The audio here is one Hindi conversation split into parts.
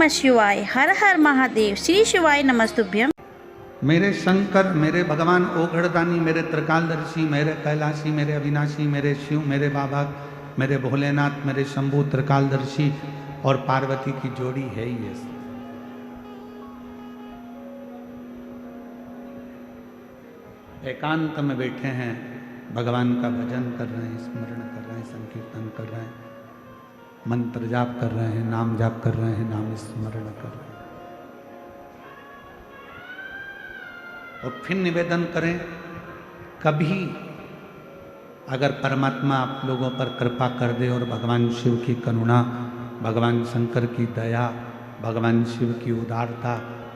नमः शिवाय। हर हर महादेव। श्री शिवाय नमस्तुभ्यम। मेरे शंकर, मेरे भगवान ओघड़दानी, मेरे त्रिकालदर्शी, मेरे कैलाशी, मेरे अविनाशी, मेरे शिव, मेरे बाबा, मेरे भोलेनाथ, मेरे शंभु त्रिकालदर्शी और पार्वती की जोड़ी है ही है। एकांत में बैठे हैं, भगवान का भजन कर रहे हैं, स्मरण कर रहे हैं, संकीर्तन कर रहे हैं, मंत्र जाप कर रहे हैं, नाम जाप कर रहे हैं, नाम स्मरण कर रहे हैं। और फिर निवेदन करें, कभी अगर परमात्मा आप लोगों पर कृपा कर दे और भगवान शिव की करुणा, भगवान शंकर की दया, भगवान शिव की उदारता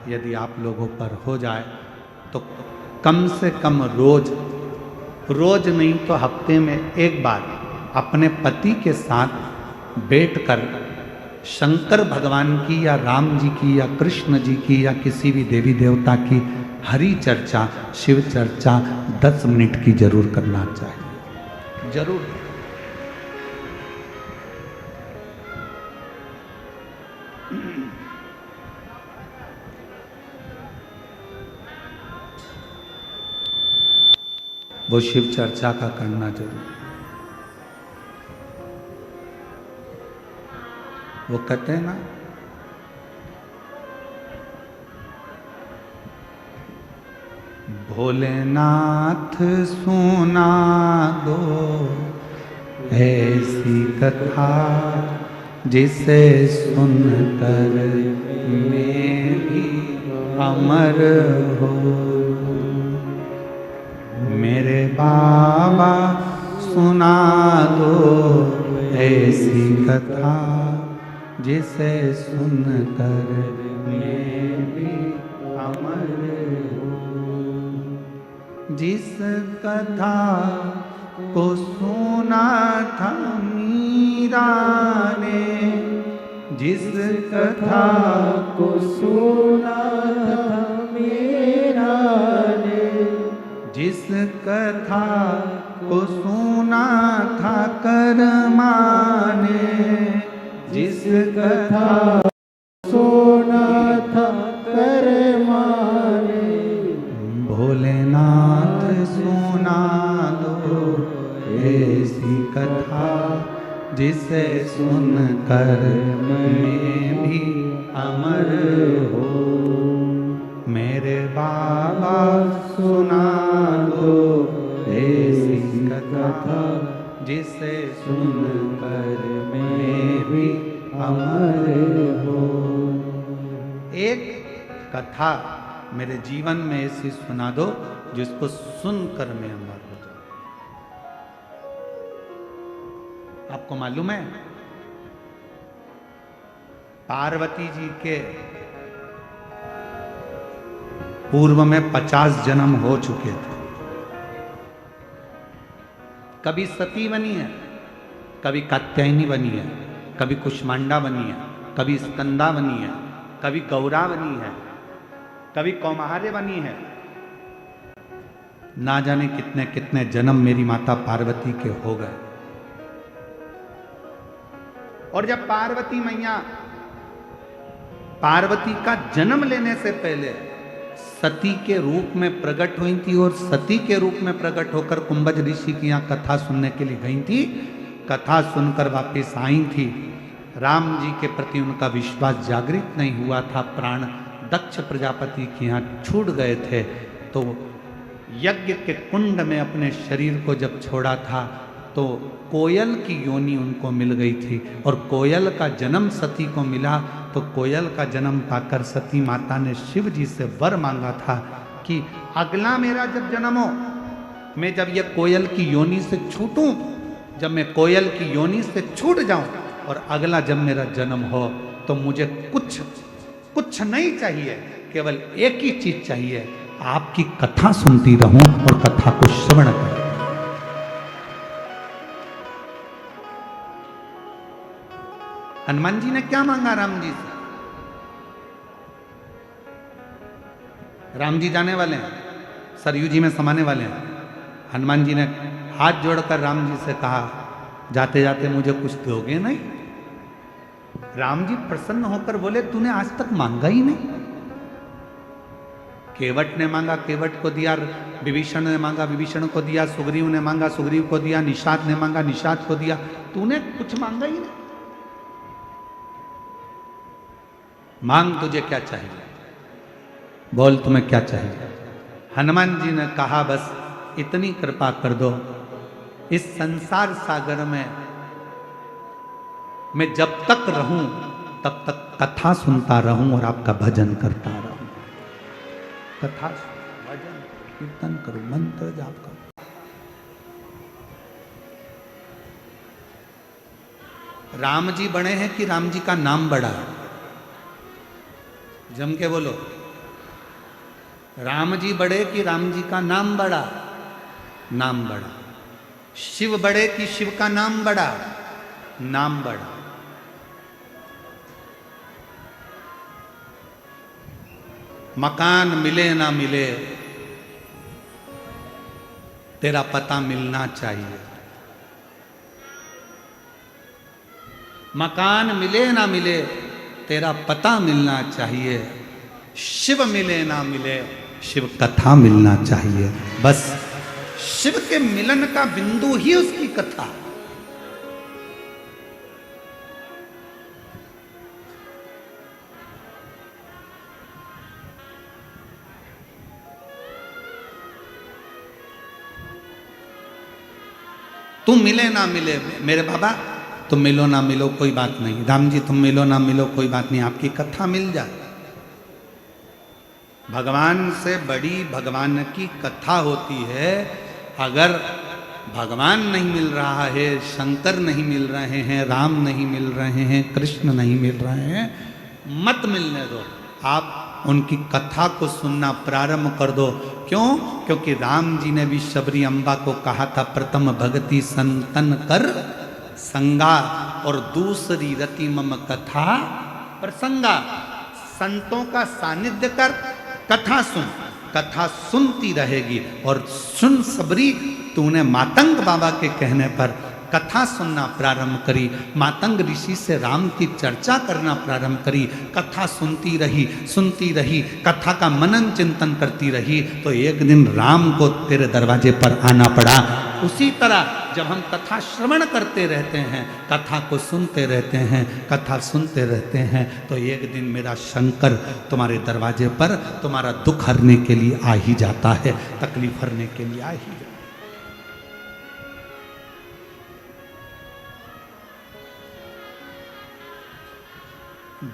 यदि आप लोगों पर हो जाए तो कम से कम रोज नहीं तो हफ्ते में एक बार अपने पति के साथ बैठकर शंकर भगवान की या राम जी की या कृष्ण जी की या किसी भी देवी देवता की हरि चर्चा, शिव चर्चा 10 मिनट की जरूर करना चाहिए, जरूर। वो शिव चर्चा का करना जरूर। वो कहते हैं ना, भोलेनाथ सुना दो ऐसी कथा जिसे सुनकर मैं भी अमर हो। मेरे बाबा सुना दो ऐसी कथा जिसे सुनकर मैं भी अमर हूँ। जिस कथा को सुना था मीरा ने, जिस कथा को सुना था मीरा ने, जिस कथा को सुना था कर्मा ने, जिस कथा सुना था कर्मा ने, भोलेनाथ सुना दो ऐसी कथा जिसे सुनकर मैं भी अमर हो। मेरे बाबा सुना दो ऐसी कथा जिसे सुनकर मैं भी अमर हो। एक कथा मेरे जीवन में ऐसी सुना दो जिसको सुनकर मैं अमर हो जाऊं। आपको मालूम है, पार्वती जी के पूर्व में 50 जन्म हो चुके थे। कभी सती बनी है, कभी कात्यायनी बनी है, कभी कुष्मांडा बनी है, कभी स्कंदा बनी है, कभी गौरा बनी है, कभी कौमार्य बनी है। ना जाने कितने कितने जन्म मेरी माता पार्वती के हो गए। और जब पार्वती मैया पार्वती का जन्म लेने से पहले सती के रूप में प्रकट हुई थी और सती के रूप में प्रकट होकर कुंभज ऋषि की यहाँ कथा सुनने के लिए गई थी। कथा सुनकर वापस आई थी। राम जी के प्रति उनका विश्वास जागृत नहीं हुआ था। प्राण दक्ष प्रजापति के यहाँ छूट गए थे, तो यज्ञ के कुंड में अपने शरीर को जब छोड़ा था तो कोयल की योनि उनको मिल गई थी और कोयल का जन्म सती को मिला। तो कोयल का जन्म पाकर सती माता ने शिव जी से वर मांगा था कि अगला मेरा जब जन्म हो, मैं जब ये कोयल की योनि से छूटूं, जब मैं कोयल की योनि से छूट जाऊं और अगला जब मेरा जन्म हो तो मुझे कुछ नहीं चाहिए, केवल एक ही चीज चाहिए, आपकी कथा सुनती रहूं और कथा को श्रवण करूं। हनुमान जी ने क्या मांगा राम जी से? राम जी जाने वाले हैं, सरयू जी में समाने वाले हैं। हनुमान जी ने हाथ जोड़कर राम जी से कहा, जाते जाते मुझे कुछ दोगे नहीं? राम जी प्रसन्न होकर बोले, तूने आज तक मांगा ही नहीं। केवट ने मांगा, केवट को दिया। विभीषण ने मांगा, विभीषण को दिया। सुग्रीव ने मांगा, सुग्रीव को दिया। निषाद ने मांगा, निषाद को दिया। तूने कुछ मांगा ही नहीं। मांग, तुझे क्या चाहिए? बोल, तुम्हें क्या चाहिए? हनुमान जी ने कहा, बस इतनी कृपा कर दो, इस संसार सागर में मैं जब तक रहूं तब तक कथा सुनता रहूं और आपका भजन करता रहूं। कथा, भजन, कीर्तन करूं, मंत्र जाप करूं। राम जी बड़े हैं कि राम जी का नाम बड़ा? जम के बोलो। राम जी बड़े कि राम जी का नाम बड़ा? नाम बड़ा। शिव बड़े कि शिव का नाम बड़ा? नाम बड़ा। मकान मिले ना मिले, तेरा पता मिलना चाहिए। मकान मिले ना मिले, तेरा पता मिलना चाहिए। शिव मिले ना मिले, शिव कथा मिलना चाहिए। बस शिव के मिलन का बिंदु ही उसकी कथा। तुम मिले ना मिले, मेरे बाबा तुम मिलो ना मिलो कोई बात नहीं। राम जी तुम मिलो ना मिलो कोई बात नहीं, आपकी कथा मिल जाए। भगवान से बड़ी भगवान की कथा होती है। अगर भगवान नहीं मिल रहा है, शंकर नहीं मिल रहे हैं, राम नहीं मिल रहे हैं, कृष्ण नहीं मिल रहे हैं, मत मिलने दो। आप उनकी कथा को सुनना प्रारंभ कर दो। क्यों? क्योंकि राम जी ने भी शबरी अम्बा को कहा था, प्रथम भक्ति संतन कर संगा और दूसरी रति मम कथा प्रसंगा। संतों का सानिध्य कर, कथा सुन, कथा सुनती रहेगी। और सुन सबरी, तूने मातंग बाबा के कहने पर कथा सुनना प्रारंभ करी, मातंग ऋषि से राम की चर्चा करना प्रारंभ करी, कथा सुनती रही, कथा का मनन चिंतन करती रही, तो एक दिन राम को तेरे दरवाजे पर आना पड़ा। उसी तरह जब हम कथा श्रवण करते रहते हैं, कथा को सुनते रहते हैं, कथा सुनते रहते हैं, तो एक दिन मेरा शंकर तुम्हारे दरवाजे पर तुम्हारा दुख हरने के लिए आ ही जाता है, तकलीफ हरने के लिए आ ही जाता है।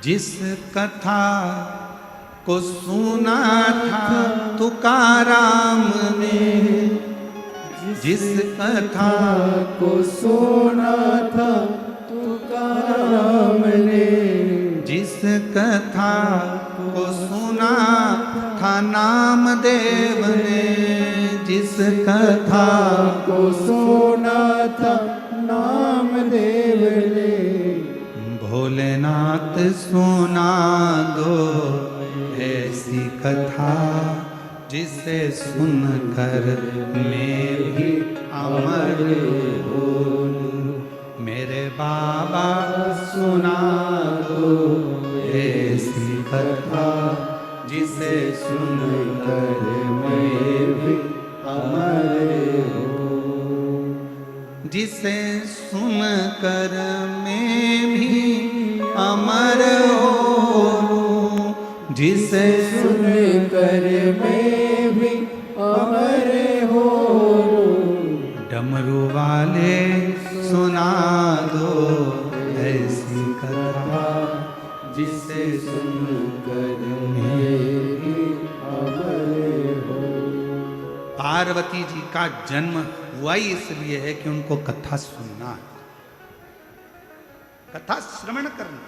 जिस कथा को सुना था तुकाराम ने, जिस कथा को सुना था तुकाराम ने, जिस कथा को सुना था नामदेव ने, जिस कथा को सुना था नामदेव ने, भोलेनाथ सुना दो ऐसी कथा, जिसे सुनकर मैं भी अमर बोलूं। मेरे बाबा सुना दो ऐसी कथा, जिसे सुनकर मैं भी अमर बोलूं। जिसे सुनकर मैं भी अमर हो, जिसे सुनकर मैं भी अमर हो। डमरू वाले सुना दो ऐसी कथा, जिसे सुनकर मैं भी अमर हो। पार्वती जी का जन्म हुआ ही इसलिए है कि उनको कथा सुनना है, कथा श्रवण करना।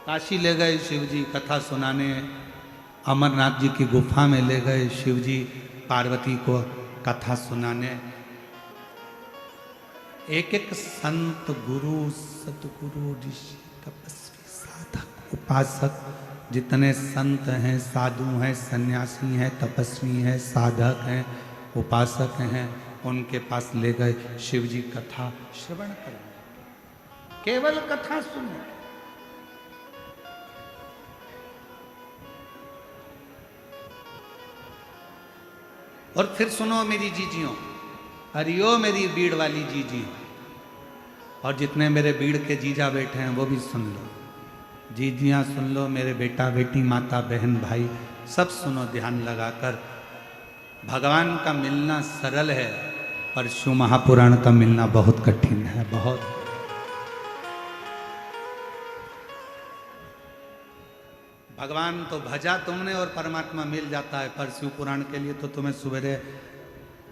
काशी ले गए शिव जी कथा सुनाने, अमरनाथ जी की गुफा में ले गए शिव जी पार्वती को कथा सुनाने। एक एक संत, गुरु, सतगुरु, ऋषि, तपस्वी, साधक, उपासक, जितने संत हैं, साधु हैं, सन्यासी हैं, तपस्वी हैं, साधक हैं, उपासक हैं, उनके पास ले गए। शिव जी कथा श्रवण करें, केवल कथा सुने। और फिर सुनो मेरी जीजियों, हरियो मेरी बीड़ वाली जीजी, और जितने मेरे बीड़ के जीजा बैठे हैं वो भी सुन लो, जीजियां सुन लो, मेरे बेटा बेटी माता बहन भाई सब सुनो ध्यान लगाकर। भगवान का मिलना सरल है, पर शिव महापुराण का मिलना बहुत कठिन है, बहुत। भगवान तो भजा तुमने और परमात्मा मिल जाता है, पर शिव पुराण के लिए तो तुम्हें सवेरे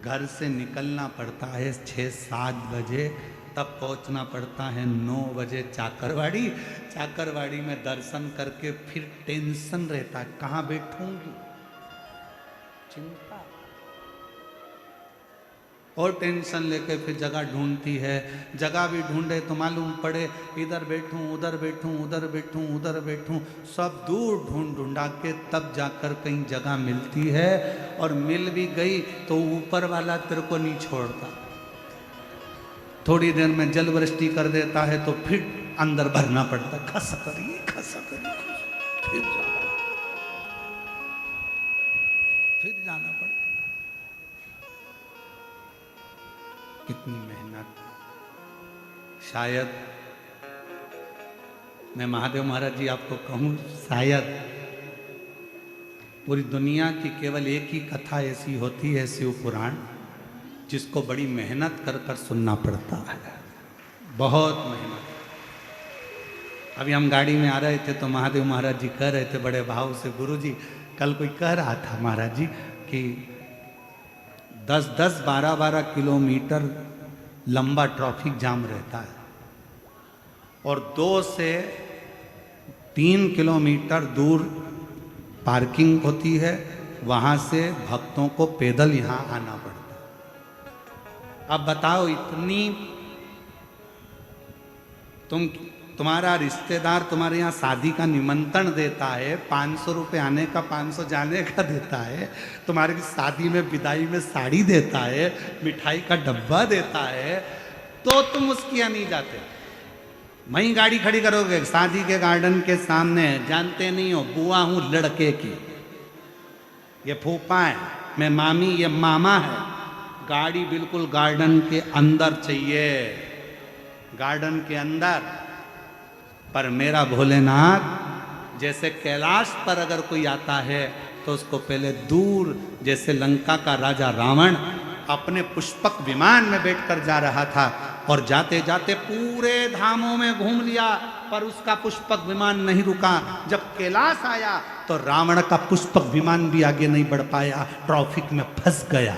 घर से निकलना पड़ता है 6-7 बजे, तब पहुंचना पड़ता है 9 बजे चाकरवाड़ी। चाकरवाड़ी में दर्शन करके फिर टेंशन रहता है, कहाँ बैठूंगी, चिंता और टेंशन लेके फिर जगह ढूंढती है। जगह भी ढूंढे तो मालूम पड़े इधर बैठूं उधर बैठूं उधर बैठूं उधर बैठूं, सब दूर ढूंढ ढूंढा के तब जाकर कहीं जगह मिलती है। और मिल भी गई तो ऊपर वाला तेरे को नहीं छोड़ता, थोड़ी देर में जल वृष्टि कर देता है तो फिर अंदर भरना पड़ता, खसा करिए फिर जाना पड़ता। कितनी मेहनत। शायद मैं महादेव महाराज जी आपको कहूं, शायद पूरी दुनिया की केवल एक ही कथा ऐसी होती है शिव पुराण, जिसको बड़ी मेहनत कर कर सुनना पड़ता है, बहुत मेहनत। अभी हम गाड़ी में आ रहे थे तो महादेव महाराज जी कह रहे थे बड़े भाव से, गुरु जी कल कोई कह रहा था महाराज जी कि 10-10, 12-12 किलोमीटर लंबा ट्रैफिक जाम रहता है, और 2 से 3 किलोमीटर दूर पार्किंग होती है, वहाँ से भक्तों को पैदल यहाँ आना पड़ता है। अब बताओ, इतनी तुम्हारा रिश्तेदार तुम्हारे यहाँ शादी का निमंत्रण देता है, 500 रुपये आने का 500 जाने का देता है, तुम्हारी शादी में विदाई में साड़ी देता है, मिठाई का डब्बा देता है, तो तुम उसके यहाँ नहीं जाते। वहीं गाड़ी खड़ी करोगे शादी के गार्डन के सामने, जानते नहीं हो बुआ हूँ लड़के की, ये फूफा है, मैं मामी, ये मामा है। गाड़ी बिल्कुल गार्डन के अंदर चाहिए, गार्डन के अंदर। पर मेरा भोलेनाथ जैसे कैलाश पर अगर कोई आता है तो उसको पहले दूर, जैसे लंका का राजा रावण अपने पुष्पक विमान में बैठकर जा रहा था और जाते जाते पूरे धामों में घूम लिया, पर उसका पुष्पक विमान नहीं रुका। जब कैलाश आया तो रावण का पुष्पक विमान भी आगे नहीं बढ़ पाया, ट्रैफिक में फंस गया।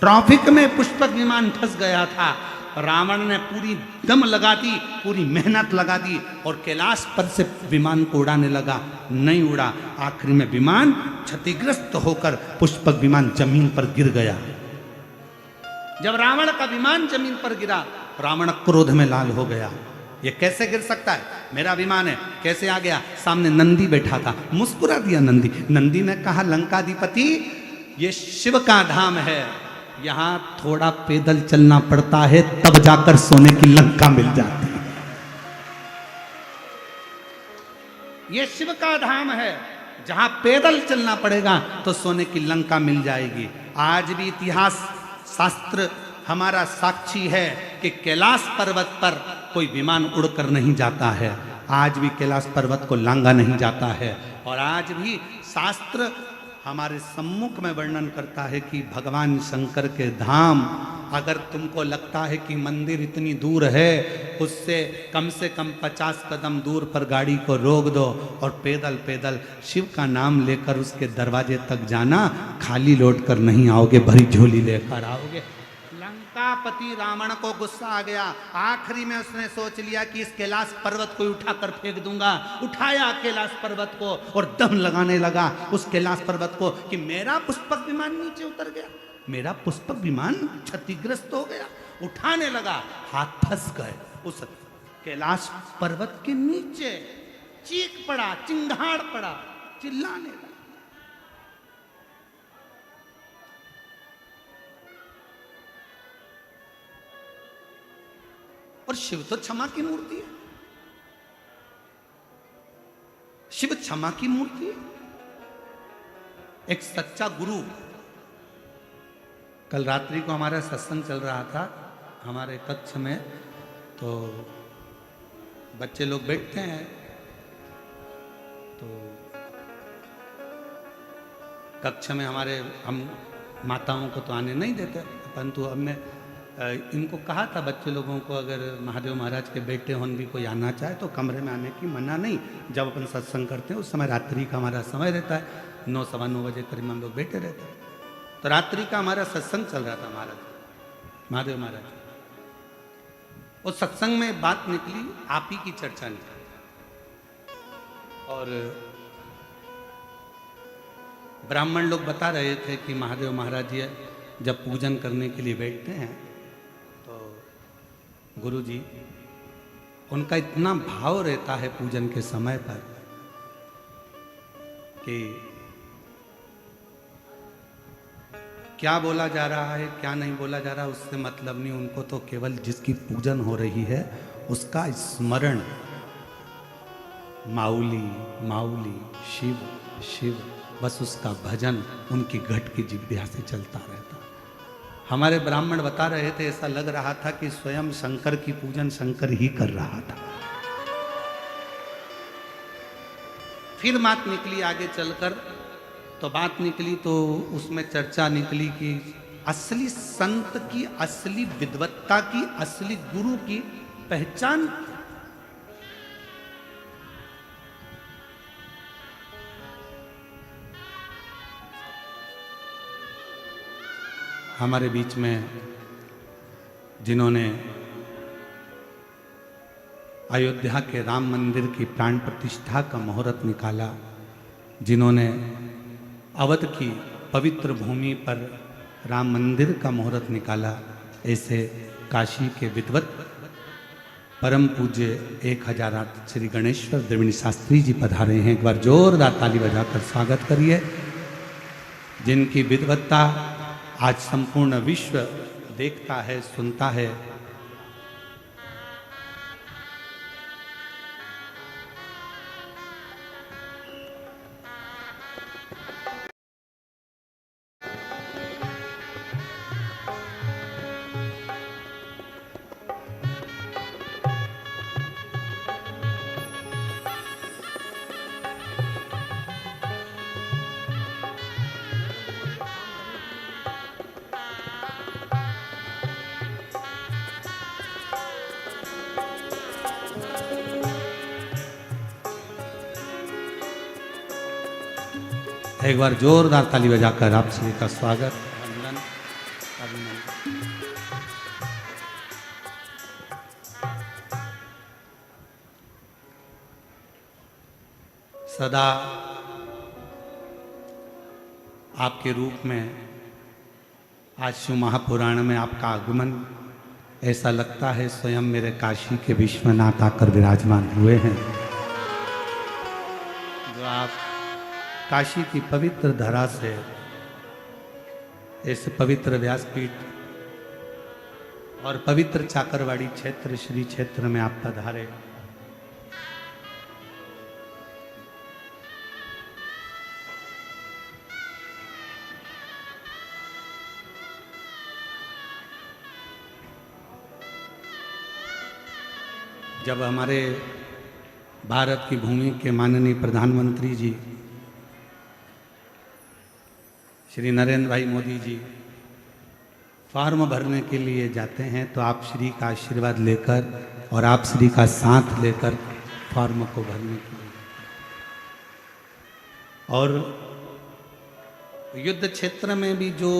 ट्रैफिक में पुष्पक विमान फंस गया था। रावण ने पूरी दम लगा दी, पूरी मेहनत लगा दी और कैलाश पर से विमान को उड़ाने लगा, नहीं उड़ा। आखिरी में विमान क्षतिग्रस्त होकर पुष्पक विमान जमीन पर गिर गया। जब रावण का विमान जमीन पर गिरा, रावण क्रोध में लाल हो गया, ये कैसे गिर सकता है, मेरा विमान है, कैसे आ गया। सामने नंदी बैठा था, मुस्कुरा दिया नंदी। नंदी ने कहा, लंकाधिपति ये शिव का धाम है, यहाँ थोड़ा पैदल चलना पड़ता है, तब जाकर सोने की लंका मिल जाती है। ये शिव का धाम है, जहां पैदल चलना पड़ेगा तो सोने की लंका मिल जाएगी। आज भी इतिहास शास्त्र हमारा साक्षी है कि कैलाश पर्वत पर कोई विमान उड़कर नहीं जाता है, आज भी कैलाश पर्वत को लांगा नहीं जाता है। और आज भी शास्त्र हमारे सम्मुख में वर्णन करता है कि भगवान शंकर के धाम, अगर तुमको लगता है कि मंदिर इतनी दूर है, उससे कम से कम 50 कदम दूर पर गाड़ी को रोक दो और पैदल पैदल शिव का नाम लेकर उसके दरवाजे तक जाना। खाली लौट कर नहीं आओगे, भरी झोली लेकर आओगे। लंकापति रावण को गुस्सा आ गया, आखिरी में उसने सोच लिया कि इस कैलाश पर्वत को उठाकर फेंक दूंगा। उठाया कैलाश पर्वत को और दम लगाने लगा उस कैलाश पर्वत को कि मेरा पुष्पक विमान नीचे उतर गया, मेरा पुष्पक विमान क्षतिग्रस्त हो गया। उठाने लगा, हाथ फंस गए उस कैलाश पर्वत के नीचे। चीख पड़ा, चिंगाड़ पड़ा, चिल्लाने लगा। और शिव तो क्षमा की मूर्ति है, शिव क्षमा की मूर्ति है। एक सच्चा गुरु, कल रात्रि को हमारा सत्संग चल रहा था हमारे कक्ष में, तो बच्चे लोग बैठते हैं, तो कक्ष में हमारे, हम माताओं को तो आने नहीं देते, परंतु हमने इनको कहा था बच्चे लोगों को, अगर महादेव महाराज के बेटे होन भी कोई आना चाहे तो कमरे में आने की मना नहीं। जब अपन सत्संग करते हैं उस समय रात्रि का हमारा समय रहता है, 9 सवा 9 बजे करीब हम लोग बैठे रहते हैं। तो रात्रि का हमारा सत्संग चल रहा था महादेव महाराज। उस सत्संग में बात निकली, आप ही की चर्चा निकली, और ब्राह्मण लोग बता रहे थे कि महादेव महाराज जी जब पूजन करने के लिए बैठते हैं तो गुरु जी, उनका इतना भाव रहता है पूजन के समय पर कि क्या बोला जा रहा है क्या नहीं बोला जा रहा उससे मतलब नहीं, उनको तो केवल जिसकी पूजन हो रही है उसका स्मरण, माउली माउली शिव शिव, बस उसका भजन उनकी घट की जिह्वा से चलता रहता। हमारे ब्राह्मण बता रहे थे ऐसा लग रहा था कि स्वयं शंकर की पूजन शंकर ही कर रहा था। फिर बात निकली आगे चलकर, तो बात निकली तो उसमें चर्चा निकली कि असली संत की, असली विद्वत्ता की, असली गुरु की पहचान, हमारे बीच में जिन्होंने अयोध्या के राम मंदिर की प्राण प्रतिष्ठा का मुहूर्त निकाला, जिन्होंने अवध की पवित्र भूमि पर राम मंदिर का मुहूर्त निकाला, ऐसे काशी के विद्वत परम पूज्य 1008 श्री गणेश्वर द्रविड़ शास्त्री जी पधारे हैं। एक बार जोरदार ताली बजाकर स्वागत करिए, जिनकी विद्वत्ता आज संपूर्ण विश्व देखता है, सुनता है। एक बार जोरदार ताली बजाकर आप सभी का स्वागत, अभिनंदन, अभिनंदन। सदा आपके रूप में आज शिव महापुराण में आपका आगमन, ऐसा लगता है स्वयं मेरे काशी के विश्वनाथ आकर विराजमान हुए हैं। जो आप काशी की पवित्र धरा से इस पवित्र व्यासपीठ और पवित्र चाकरवाड़ी क्षेत्र श्री क्षेत्र में आप पधारे, जब हमारे भारत की भूमि के माननीय प्रधानमंत्री जी श्री नरेंद्र भाई मोदी जी फॉर्म भरने के लिए जाते हैं तो आप श्री का आशीर्वाद लेकर और आप श्री का साथ लेकर फॉर्म को भरने के लिए, और युद्ध क्षेत्र में भी जो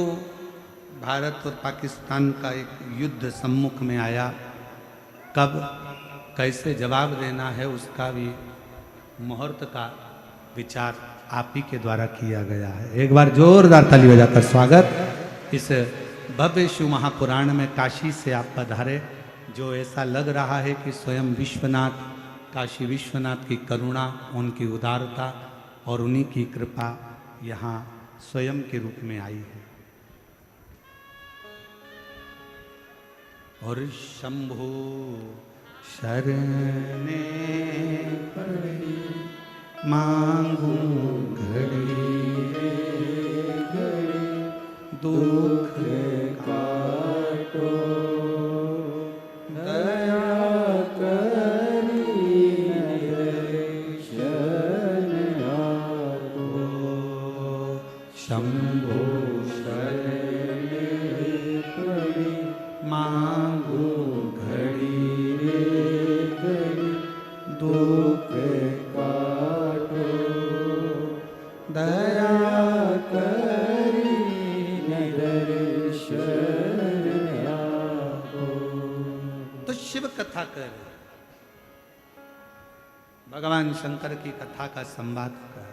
भारत और पाकिस्तान का एक युद्ध सम्मुख में आया, कब कैसे जवाब देना है उसका भी मुहूर्त का विचार आप ही के द्वारा किया गया है। एक बार जोरदार ताली बजाकर स्वागत। इस भव्य शिव महापुराण में काशी से आप पधारे, जो ऐसा लग रहा है कि स्वयं विश्वनाथ, काशी विश्वनाथ की करुणा, उनकी उदारता और उन्हीं की कृपा यहाँ स्वयं के रूप में आई है। और शंभु शरणे पड़ी मांगू घड़ी दुख काटो दया करी दर्शन आपो शंभु शरणे पड़ी मांगू घड़ी घड़ी दुख काटो दया करी दर्शन आपो। तो शिव कथा कर भगवान शंकर की कथा का संवाद कर।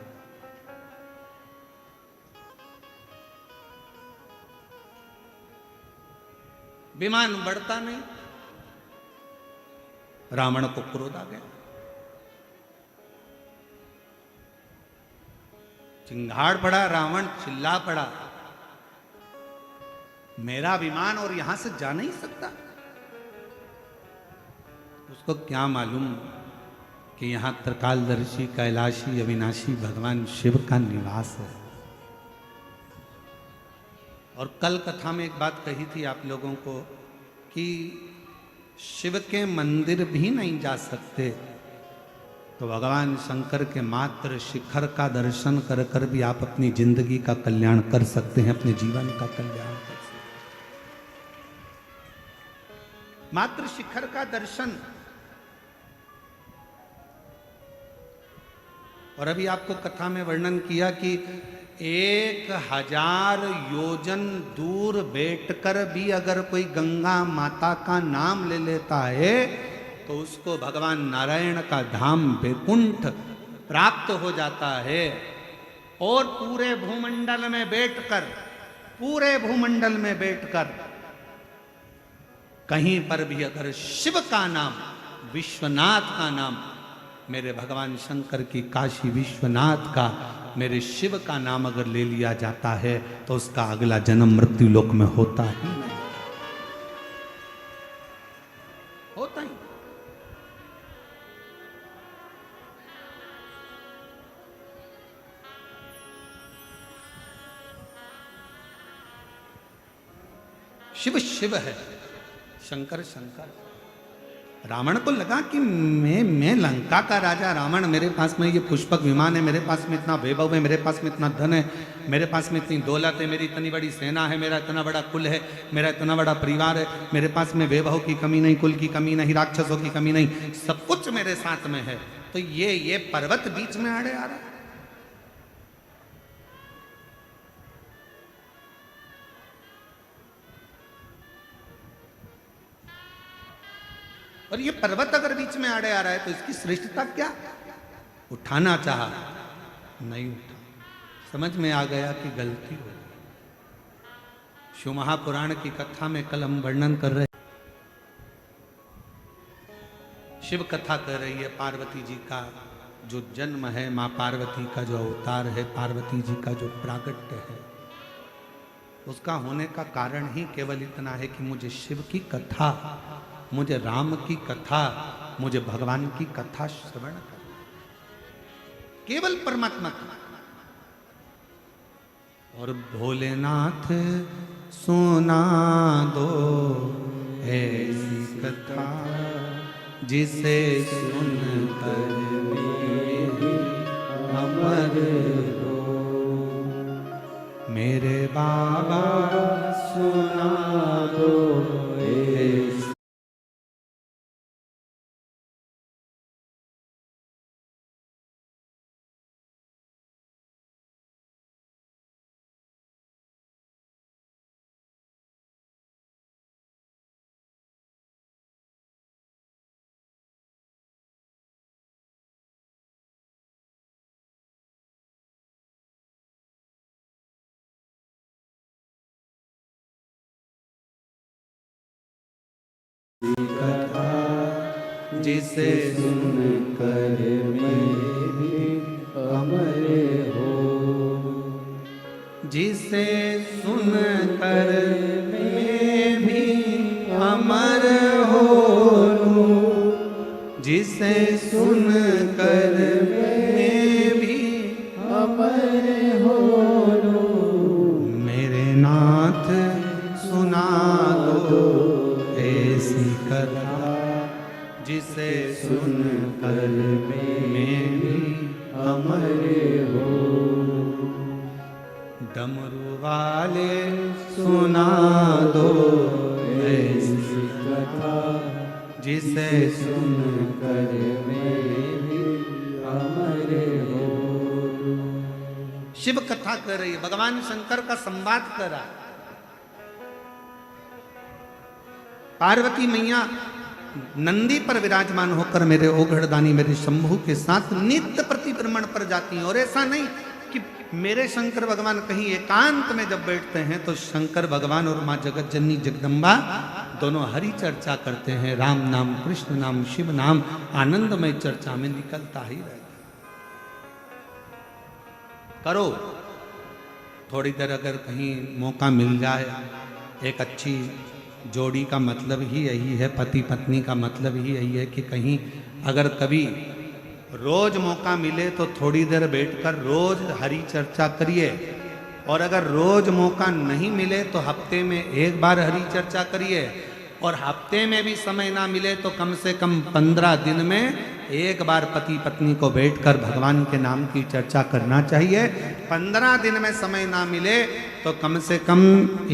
विमान बढ़ता नहीं, रावण को क्रोध आ गया, चिंगाड़ पड़ा, रावण चिल्ला पड़ा, मेरा विमान और यहां से जा नहीं सकता। उसको क्या मालूम कि यहां त्रिकालदर्शी कैलाशी अविनाशी भगवान शिव का निवास है। और कल कथा में एक बात कही थी आप लोगों को कि शिव के मंदिर भी नहीं जा सकते, तो भगवान शंकर के मात्र शिखर का दर्शन कर कर भी आप अपनी जिंदगी का कल्याण कर सकते हैं, अपने जीवन का कल्याण कर सकते हैं। मात्र शिखर का दर्शन। और अभी आपको कथा में वर्णन किया कि 1000 योजन दूर बैठकर भी अगर कोई गंगा माता का नाम ले लेता है तो उसको भगवान नारायण का धाम वैकुंठ प्राप्त हो जाता है। और पूरे भूमंडल में बैठकर कहीं पर भी अगर शिव का नाम, विश्वनाथ का नाम, मेरे भगवान शंकर की काशी विश्वनाथ का, मेरे शिव का नाम अगर ले लिया जाता है तो उसका अगला जन्म मृत्यु लोक में होता ही नहीं, होता ही। शिव शिव है, शंकर शंकर। रावण को लगा कि मैं लंका का राजा रावण, मेरे पास में ये पुष्पक विमान है, मेरे पास में इतना वैभव है, मेरे पास में इतना धन है, मेरे पास में इतनी दौलत है, मेरी इतनी बड़ी सेना है, मेरा इतना बड़ा कुल है, मेरा इतना बड़ा परिवार है, मेरे पास में वैभव की कमी नहीं, कुल की कमी नहीं, राक्षसों की कमी नहीं, सब कुछ मेरे साथ में है। तो ये पर्वत बीच में आड़े आ रहा है। और ये पर्वत अगर बीच में आड़े आ रहा है तो इसकी श्रेष्ठता क्या? उठाना चाहा, नहीं उठा। समझ में आ गया कि गलती हो गई। शिव महापुराण की कथा में कल हम वर्णन कर रहे, शिव कथा कर रही है पार्वती जी का जो जन्म है, माँ पार्वती का जो अवतार है, पार्वती जी का जो प्रागट्य है, उसका होने का कारण ही केवल इतना है कि मुझे शिव की कथा, मुझे राम की कथा, मुझे भगवान की कथा श्रवण कर, केवल परमात्मा की। और भोलेनाथ सुना दो ऐसी कथा जिसे सुनकर अमर हो, मेरे बाबा सुना दो ऐसी। कथा जिसे सुनकर मैं भी अमर हो, जिसे सुनकर मैं भी अमर अमर हो जिसे सुन कर मैं भी अमर हो मेरे नाथ सुना दो ऐसी कथा जिसे सुन कर मैं भी अमर हो डमरू वाले सुना दो ऐसी कथा जिसे सुन कर मैं भी अमर हो शिव कथा कर रही है, भगवान शंकर का संवाद कर रहा है। पार्वती मैया नंदी पर विराजमान होकर मेरे ओघड़दानी मेरे शंभू के साथ नित्य प्रतिभ्रमण पर जाती हैं। और ऐसा नहीं कि मेरे शंकर भगवान कहीं एकांत में जब बैठते हैं तो शंकर भगवान और माँ जगत जननी जगदम्बा दोनों हरि चर्चा करते हैं। राम नाम, कृष्ण नाम, शिव नाम आनंदमय चर्चा में निकलता ही रहता। करो थोड़ी देर, अगर कहीं मौका मिल जाए। एक अच्छी जोड़ी का मतलब ही यही है, पति पत्नी का मतलब ही यही है कि कहीं अगर कभी रोज मौका मिले तो थोड़ी देर बैठकर रोज हरि चर्चा करिए। और अगर रोज मौका नहीं मिले तो हफ्ते में एक बार हरि चर्चा करिए। और हफ्ते में भी समय ना मिले तो कम से कम 15 दिन में एक बार पति पत्नी को बैठकर भगवान के नाम की चर्चा करना चाहिए। 15 दिन में समय ना मिले तो कम से कम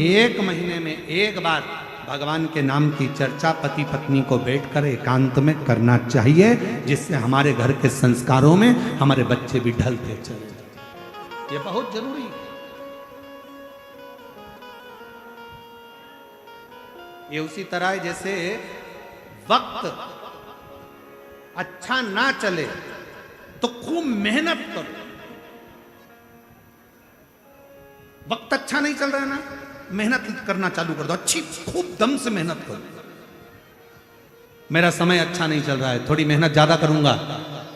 1 महीने में एक बार भगवान के नाम की चर्चा पति पत्नी को बैठकर एकांत में करना चाहिए, जिससे हमारे घर के संस्कारों में हमारे बच्चे भी ढलते चले जाए। ये बहुत जरूरी है। ये उसी तरह है जैसे वक्त अच्छा ना चले तो खूब मेहनत करो। वक्त अच्छा नहीं चल रहा है ना, मेहनत करना चालू कर दो, अच्छी खूब दम से मेहनत करो। मेरा समय अच्छा नहीं चल रहा है, थोड़ी मेहनत ज्यादा करूंगा,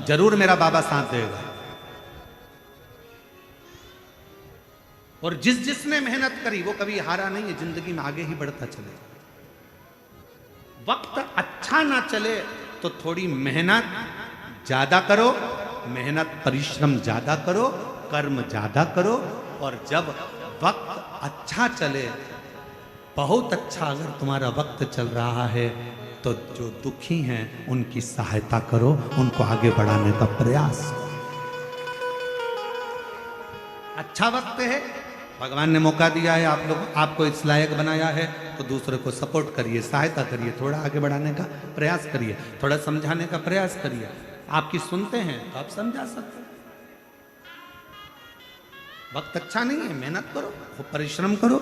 जरूर मेरा बाबा साथ देगा। और जिसने मेहनत करी वो कभी हारा नहीं है, जिंदगी में आगे ही बढ़ता चलेगा। वक्त अच्छा ना चले तो थोड़ी मेहनत ज्यादा करो, मेहनत परिश्रम ज्यादा करो, कर्म ज्यादा करो। और जब वक्त अच्छा चले, बहुत अच्छा अगर तुम्हारा वक्त चल रहा है तो जो दुखी हैं उनकी सहायता करो, उनको आगे बढ़ाने का प्रयास करो। अच्छा वक्त है, भगवान ने मौका दिया है, आप लोग आपको इस लायक बनाया है तो दूसरे को सपोर्ट करिए, सहायता करिए, थोड़ा आगे बढ़ाने का प्रयास करिए, थोड़ा समझाने का प्रयास करिए। आपकी सुनते हैं तो आप समझा सकते हैं। वक्त अच्छा नहीं है, मेहनत करो, खूब परिश्रम करो।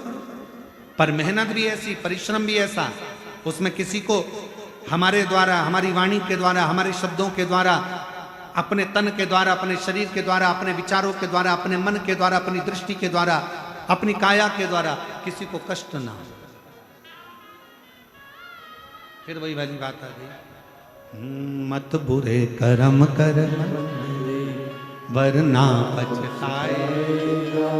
पर मेहनत भी ऐसी, परिश्रम भी ऐसा, उसमें किसी को हमारे द्वारा, हमारी वाणी के द्वारा, हमारे शब्दों के द्वारा, अपने तन के द्वारा, अपने शरीर के द्वारा, अपने विचारों के द्वारा, अपने मन के द्वारा, अपनी दृष्टि के द्वारा, अपनी काया के द्वारा किसी को कष्ट ना हो। फिर वही वाली बात आ गई, मत बुरे कर्म कर वरना पछताएगा,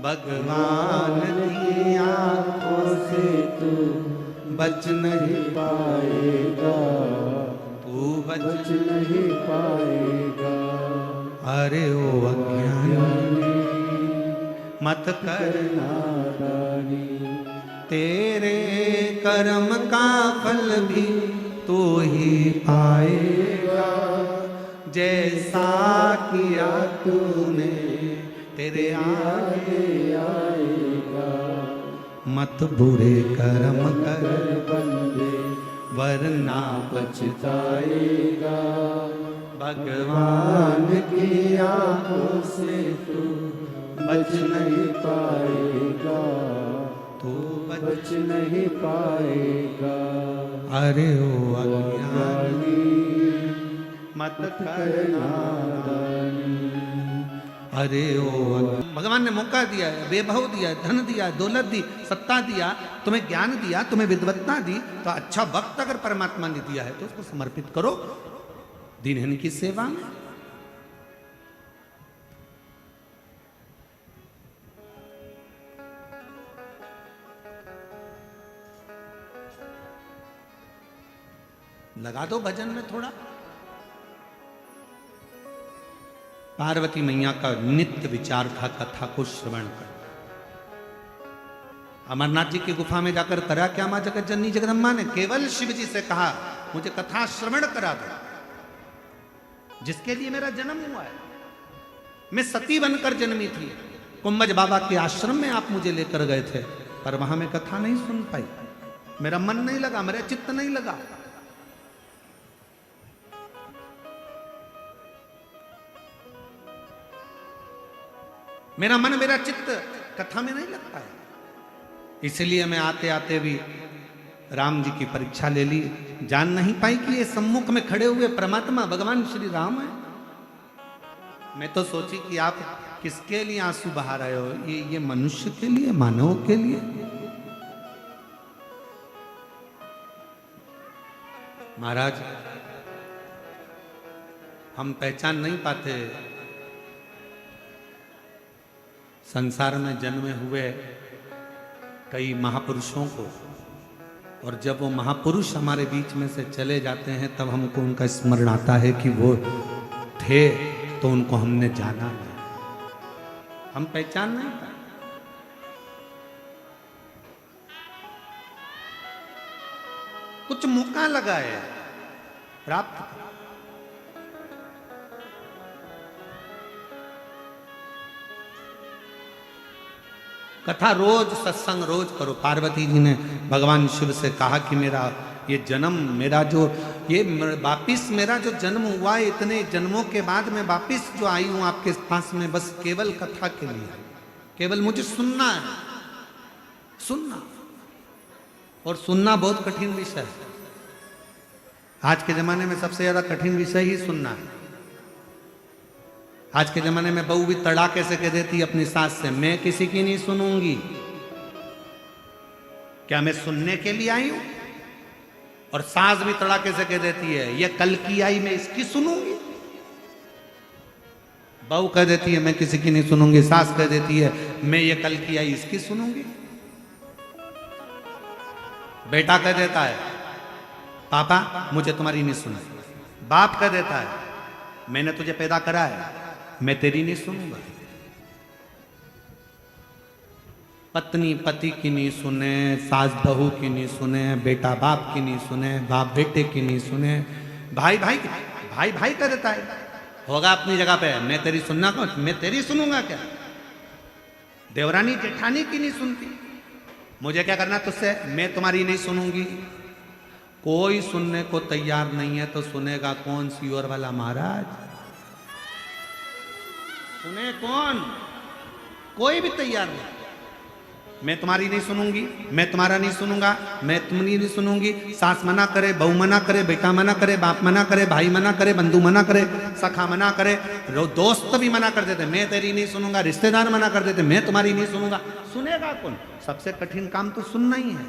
भगवान की आंखों से तू बच नहीं पाएगा, तू बच नहीं पाएगा। अरे ओ अज्ञानी मत कर नादानी, तेरे कर्म का फल भी तू ही पाएगा, जैसा किया तूने तेरे आगे आएगा। मत बुरे कर्म कर बंदे वरना पछताएगा, भगवान की आंखों से तू बच नहीं पाएगा, तू बच नहीं पाएगा। अरे ओ अज्ञानी मत करना, अरे ओ भगवान ने मौका दिया है, वैभव दिया, धन दिया, दौलत दी, सत्ता दिया, तुम्हें ज्ञान दिया, तुम्हें विद्वत्ता दी, तो अच्छा वक्त अगर परमात्मा ने दिया है तो उसको समर्पित करो दीनहीन की सेवा में। लगा दो भजन में थोड़ा। पार्वती मैया का नित्य विचार था कथा को श्रवण कर। अमरनाथ जी की गुफा में जाकर करा क्या मां जगत जननी जगदम्बा ने? केवल शिव जी से कहा मुझे कथा श्रवण करा दो, जिसके लिए मेरा जन्म हुआ है। मैं सती बनकर जन्मी थी। कुंभज बाबा के आश्रम में आप मुझे लेकर गए थे, पर वहां मैं कथा नहीं सुन पाई। मेरा मन नहीं लगा, मेरा चित्त नहीं लगा। मेरा मन मेरा चित्त कथा में नहीं लगता है। इसलिए मैं आते आते भी राम जी की परीक्षा ले ली। जान नहीं पाई कि ये सम्मुख में खड़े हुए परमात्मा भगवान श्री राम है। मैं तो सोची कि आप किसके लिए आंसू बहा रहे हो? ये मनुष्य के लिए, मानव के लिए। महाराज, हम पहचान नहीं पाते संसार में जन्मे हुए कई महापुरुषों को, और जब वो महापुरुष हमारे बीच में से चले जाते हैं तब हमको उनका स्मरण आता है कि वो थे तो उनको हमने जाना नहीं। हम पहचान नहीं पाए। कुछ मौका लगा है प्राप्त। कथा रोज, सत्संग रोज करो। पार्वती जी ने भगवान शिव से कहा कि मेरा ये जन्म, मेरा जो ये वापिस मेरा जो जन्म हुआ है, इतने जन्मों के बाद मैं वापिस जो आई हूं आपके पास में, बस केवल कथा के लिए, केवल मुझे सुनना है, सुनना। और सुनना बहुत कठिन विषय है। आज के जमाने में सबसे ज्यादा कठिन विषय ही सुनना है। आज के जमाने में बहू भी तड़ाके से कह देती अपनी सास से, मैं किसी की नहीं सुनूंगी। क्या मैं सुनने के लिए आई हूं? और सास भी तड़ाके से कह देती है, ये कल की आई, मैं इसकी सुनूंगी। बहू कह देती है मैं किसी की नहीं सुनूंगी, सास कह देती है मैं ये कल की आई इसकी सुनूंगी। बेटा कह देता है पापा मुझे तुम्हारी नहीं सुना। बाप कह देता है मैंने तुझे पैदा करा है, मैं तेरी नहीं सुनूंगा। पत्नी पति की नहीं सुने, सास बहू की नहीं सुने, बेटा बाप की नहीं सुने, बाप बेटे की नहीं सुने, भाई भाई कह देता है होगा अपनी जगह पे, मैं तेरी सुनना कौन, मैं तेरी सुनूंगा क्या? देवरानी जेठानी की नहीं सुनती, मुझे क्या करना तुझसे, मैं तुम्हारी नहीं सुनूंगी। कोई सुनने को तैयार नहीं है तो सुनेगा कौन? सियोर वाला महाराज सुने कौन? कोई भी तैयार नहीं। मैं तुम्हारी नहीं सुनूंगी, मैं तुम्हारा नहीं सुनूंगा, मैं तुम्हारी नहीं सुनूंगी। सास मना करे, बहू मना करे, बेटा मना करे, बाप मना करे, भाई मना करे, बंधु मना करे, सखा मना करे, दोस्त भी मना कर देते मैं तेरी नहीं सुनूंगा, रिश्तेदार मना कर देते मैं तुम्हारी नहीं सुनूंगा। सुनेगा कौन? सबसे कठिन काम तो सुनना ही है।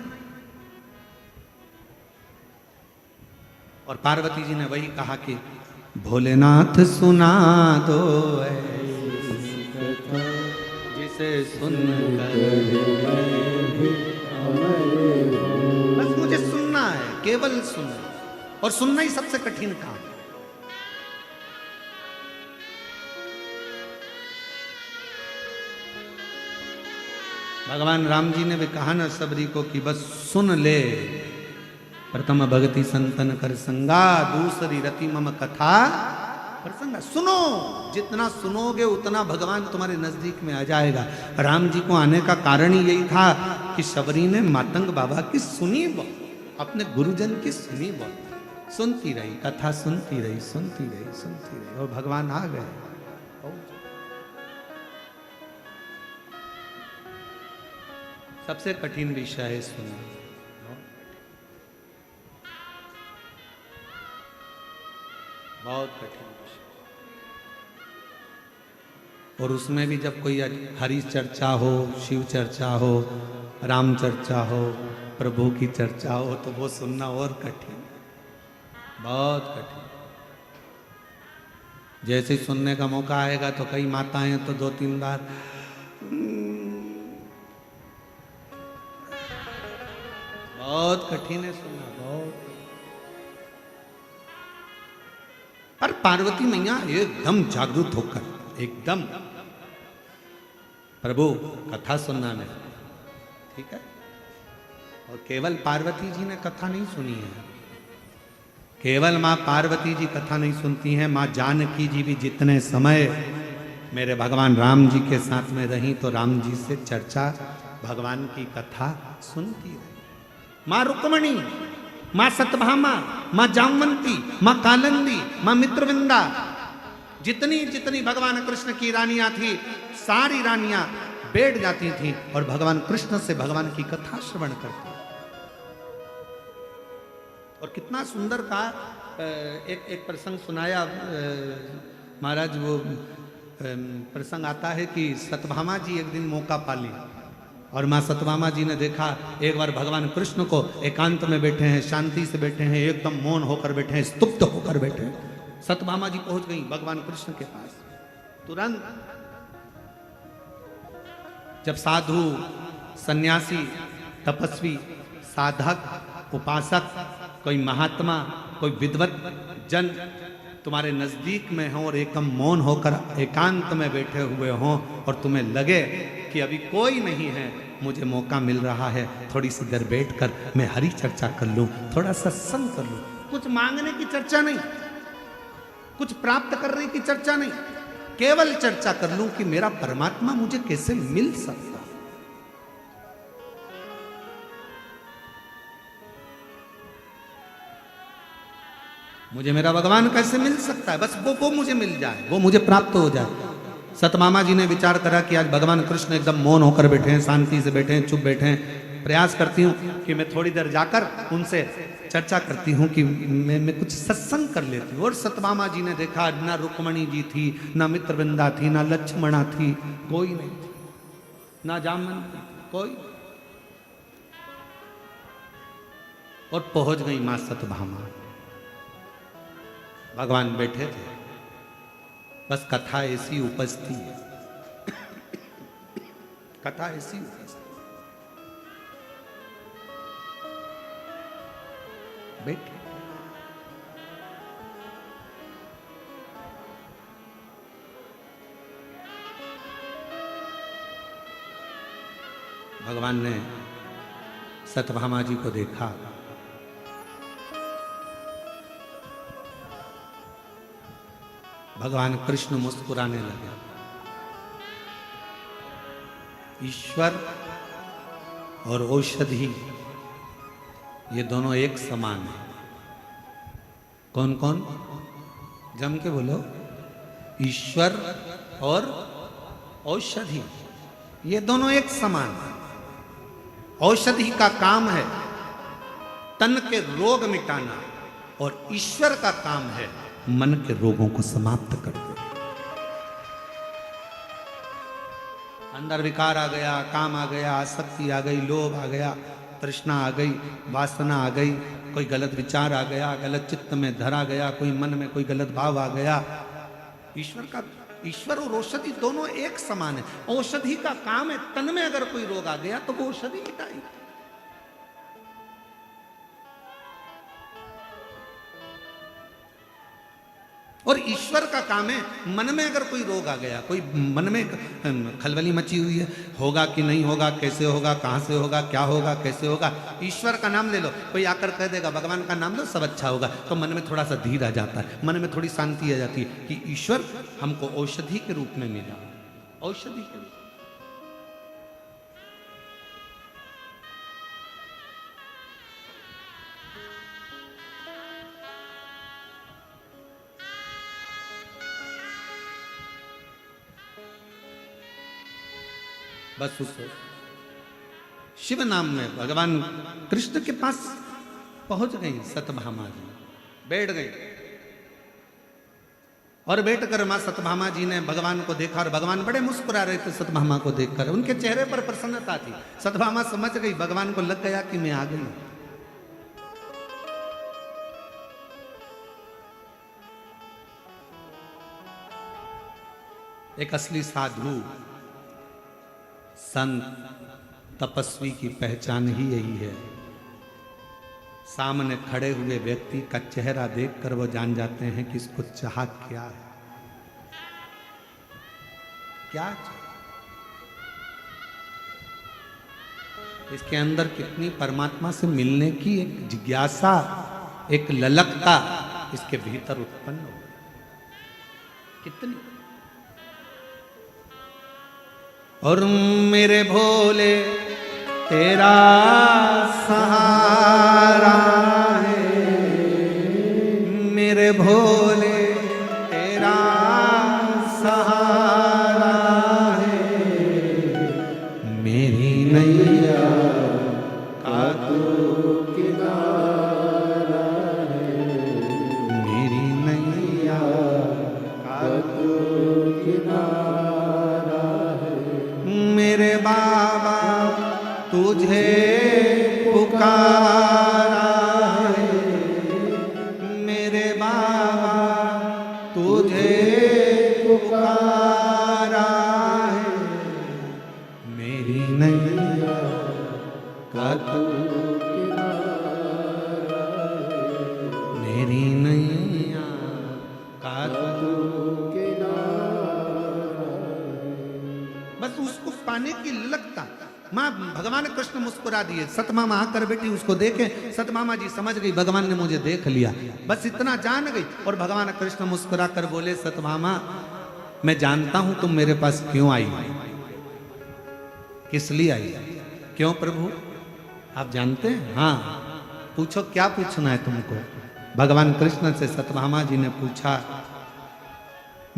और पार्वती जी ने वही कहा कि भोलेनाथ सुना दो जिसे सुनकर बस मुझे सुनना है, केवल सुनना, और सुनना ही सबसे कठिन काम। भगवान राम जी ने भी कहा ना सबरी को कि बस सुन ले। प्रथम भगति संतन कर संगा, दूसरी रति मम कथा प्रसंगा। सुनो, जितना सुनोगे उतना भगवान तुम्हारे नजदीक में आ जाएगा। राम जी को आने का कारण ही यही था कि शबरी ने मातंग बाबा की सुनी बहुत, अपने गुरुजन की सुनी बहुत, सुनती रही, कथा सुनती रही, सुनती रही, सुनती रही, और भगवान आ गए। सबसे कठिन विषय है सुनना, बहुत कठिन विषय। और उसमें भी जब कोई हरि चर्चा हो, शिव चर्चा हो, राम चर्चा हो, प्रभु की चर्चा हो, तो वो सुनना और कठिन, बहुत कठिन। जैसे ही सुनने का मौका आएगा तो कई माताएं तो 2-3 बार बहुत कठिन है सुनना, बहुत। पर पार्वती मैया एकदम जागरूक होकर एकदम प्रभु कथा सुनना नहीं, ठीक है। और केवल पार्वती जी ने कथा नहीं सुनी है, केवल माँ पार्वती जी कथा नहीं सुनती हैं, माँ जानकी जी भी जितने समय मेरे भगवान राम जी के साथ में रही तो राम जी से चर्चा भगवान की कथा सुनती रही। माँ रुक्मणी, माँ सतभामा, माँ जामवंती, माँ कालंदी, माँ मित्रविंदा, जितनी जितनी भगवान कृष्ण की रानियां थी सारी रानियां बैठ जाती थी और भगवान कृष्ण से भगवान की कथा श्रवण करती। और कितना सुंदर का एक प्रसंग सुनाया महाराज। वो प्रसंग आता है कि सतभामा जी एक दिन मौका पाली और माँ सतभामा जी ने देखा एक बार भगवान कृष्ण को एकांत में बैठे हैं, शांति से बैठे हैं, एकदम मौन होकर बैठे हैं, स्तुप्त होकर बैठे हैं। सतभामा जी पहुंच गई भगवान कृष्ण के पास। तुरंत जब साधु, सन्यासी, तपस्वी, साधक, उपासक, कोई महात्मा, कोई विद्वत जन तुम्हारे नजदीक में हो और एकदम मौन होकर एकांत में बैठे हुए हों और तुम्हें लगे कि अभी कोई नहीं है, मुझे मौका मिल रहा है थोड़ी सी देर बैठकर मैं हरि चर्चा कर लूं, थोड़ा सत्संग कर लूं। कुछ मांगने की चर्चा नहीं, कुछ प्राप्त करने की चर्चा नहीं, केवल चर्चा कर लूं कि मेरा परमात्मा मुझे कैसे मिल सकता। मुझे मेरा भगवान कैसे मिल सकता है, बस वो मुझे मिल जाए, वो मुझे प्राप्त हो जाए। सतमामा जी ने विचार करा कि आज भगवान कृष्ण एकदम मौन होकर बैठे हैं, शांति से बैठे हैं, चुप बैठे हैं। प्रयास करती हूँ कि मैं थोड़ी देर जाकर उनसे चर्चा करती हूँ कि मैं कुछ सत्संग कर लेती हूँ। और सतमामा जी ने देखा ना रुक्मणी जी थी, ना मित्रवृंदा थी, ना लक्ष्मणा थी, कोई नहीं थी, ना जामन कोई। और पहुंच गई मां सतभामा, भगवान बैठे थे, बस कथा ऐसी उपस्थिति है, कथा ऐसी उपस्थिति। बैठे भगवान ने सतभामा जी को देखा, भगवान कृष्ण मुस्कुराने लगे। ईश्वर और औषधि ये दोनों एक समान है। कौन कौन? जम के बोलो। ईश्वर और औषधि ये दोनों एक समान है। औषधि का काम है तन के रोग मिटाना और ईश्वर का काम है मन के रोगों को समाप्त कर दे। अंदर विकार आ गया, काम आ गया, आसक्ति आ गई, लोभ आ गया, तृष्णा आ गई, वासना आ गई, कोई गलत विचार आ गया, गलत चित्त में धरा गया, कोई मन में कोई गलत भाव आ गया। ईश्वर और औषधि दोनों एक समान है। औषधि का काम है तन में अगर कोई रोग आ गया तो वो औषधि मिटाएगी। और ईश्वर का काम है मन में अगर कोई रोग आ गया, कोई मन में खलबली मची हुई है, होगा कि नहीं होगा, कैसे होगा, कहां से होगा, क्या होगा, कैसे होगा। ईश्वर का नाम ले लो, कोई आकर कह देगा भगवान का नाम लो सब अच्छा होगा, तो मन में थोड़ा सा धीर आ जाता है, मन में थोड़ी शांति आ जाती है कि ईश्वर हमको औषधि के रूप में मिला। औषधि के रूप बस उस शिव नाम में भगवान कृष्ण के पास पहुंच गई सतभामा जी, बैठ गई। और बैठकर मां सतभामा जी ने भगवान को देखा और भगवान बड़े मुस्कुरा रहे थे सतभामा को देखकर, उनके चेहरे पर प्रसन्नता थी। सतभामा समझ गई, भगवान को लग गया कि मैं आ गई। एक असली साधु संत तपस्वी की पहचान ही यही है। सामने खड़े हुए व्यक्ति का चेहरा देखकर वो जान जाते हैं कि इसको चाह क्या है, क्या चाह, इसके अंदर कितनी परमात्मा से मिलने की एक जिज्ञासा, एक ललकता इसके भीतर उत्पन्न हो, कितनी। और मेरे भोले तेरा सहारा है, मेरे भोले तेरा सहारा है, मेरी नैया का तू किनारा है, मेरी नैया का तू किनारा है। मेरे बाबा तुझे पुकारा है, मेरे बाबा तुझे पुकारा है, मेरी नैया का तू किनारा है, मेरी नैया का तू। किनारा बस उसको पाने की लगता माँ भगवान कृष्ण मुस्कुरा दिए, सतमामा आकर बैठी उसको देखे, सतमामा जी समझ गई भगवान ने मुझे देख लिया, बस इतना जान गई। और भगवान कृष्ण मुस्कुरा कर बोले, सतमामा मैं जानता हूं तुम मेरे पास क्यों आई, किस लिए आई, क्यों प्रभु आप जानते हैं? हाँ पूछो, क्या पूछना है तुमको। भगवान कृष्ण से सतमामा जी ने पूछा,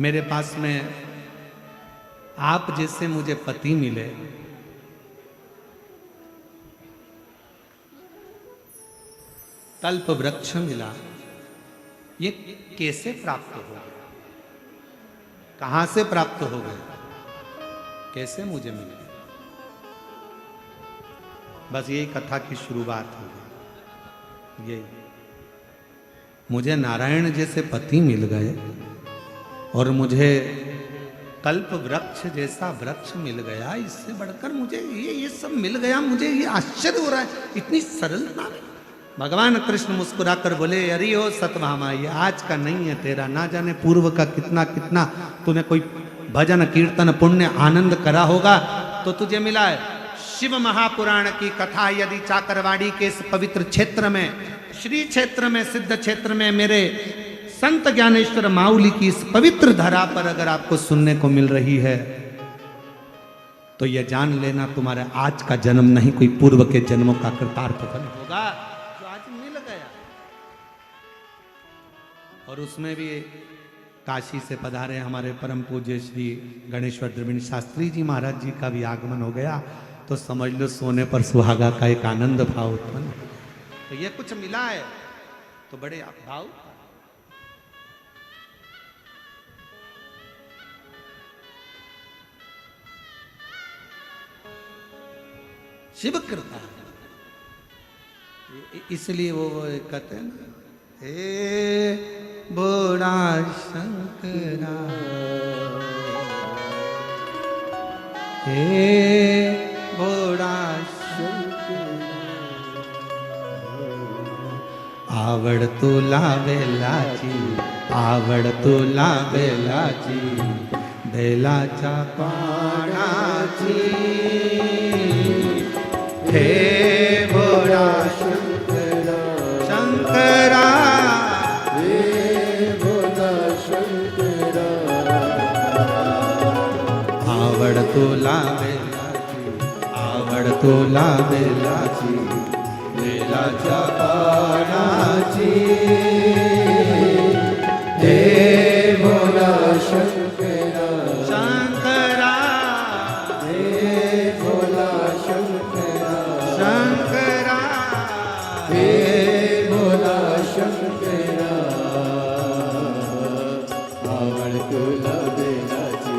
मेरे पास में आप जैसे मुझे पति मिले, कल्प वृक्ष मिला, ये कैसे प्राप्त हो गया, कहां से प्राप्त हो गए, कैसे मुझे मिले। बस यही कथा की शुरुआत हो गई। यही मुझे नारायण जैसे पति मिल गए और मुझे कल्प वृक्ष जैसा वृक्ष मिल गया, इससे बढ़कर मुझे ये सब मिल गया, मुझे ये आश्चर्य हो रहा है, इतनी सरलता। भगवान कृष्ण मुस्कुरा कर बोले, अरे ओ सतभामा ये आज का नहीं है तेरा, ना जाने पूर्व का कितना कितना तूने कोई भजन कीर्तन पुण्य आनंद करा होगा तो तुझे मिला है। शिव महापुराण की कथा यदि चाकरवाड़ी के इस पवित्र क्षेत्र में, श्री क्षेत्र में, सिद्ध क्षेत्र में, मेरे संत ज्ञानेश्वर माउली की इस पवित्र धरा पर अगर आपको सुनने को मिल रही है तो यह जान लेना तुम्हारे आज का जन्म नहीं, कोई पूर्व के जन्मों का कृतार्थ फल होगा जो आज मिल गया। और उसमें भी काशी से पधारे हमारे परम पूज्य श्री गणेश्वर द्रविड़ शास्त्री जी महाराज जी का भी आगमन हो गया, तो समझ लो सोने पर सुहागा का एक आनंद भाव उत्पन्न। तो ये कुछ मिला है तो बड़े भाव। शिव कृपा, इसलिए वो कहते हैं ना, हे बोड़ा शंकरा, हे बोड़ा आवड़ तुला बेलाची, आवड़ तुला बेलाची, बेलाचा पाणाची, हे भोळा शंकरा, शंकरा, हे भोला शंकरा, आवड़ तुला बेलाची, आवड़ तुला बेलाची, बेलाचा पाणाची, हे भोला शंकरा, शंकरा, हे भोला शंकरा, शंकरा, हे भोला शंकरा, आवड तुला बेलाची,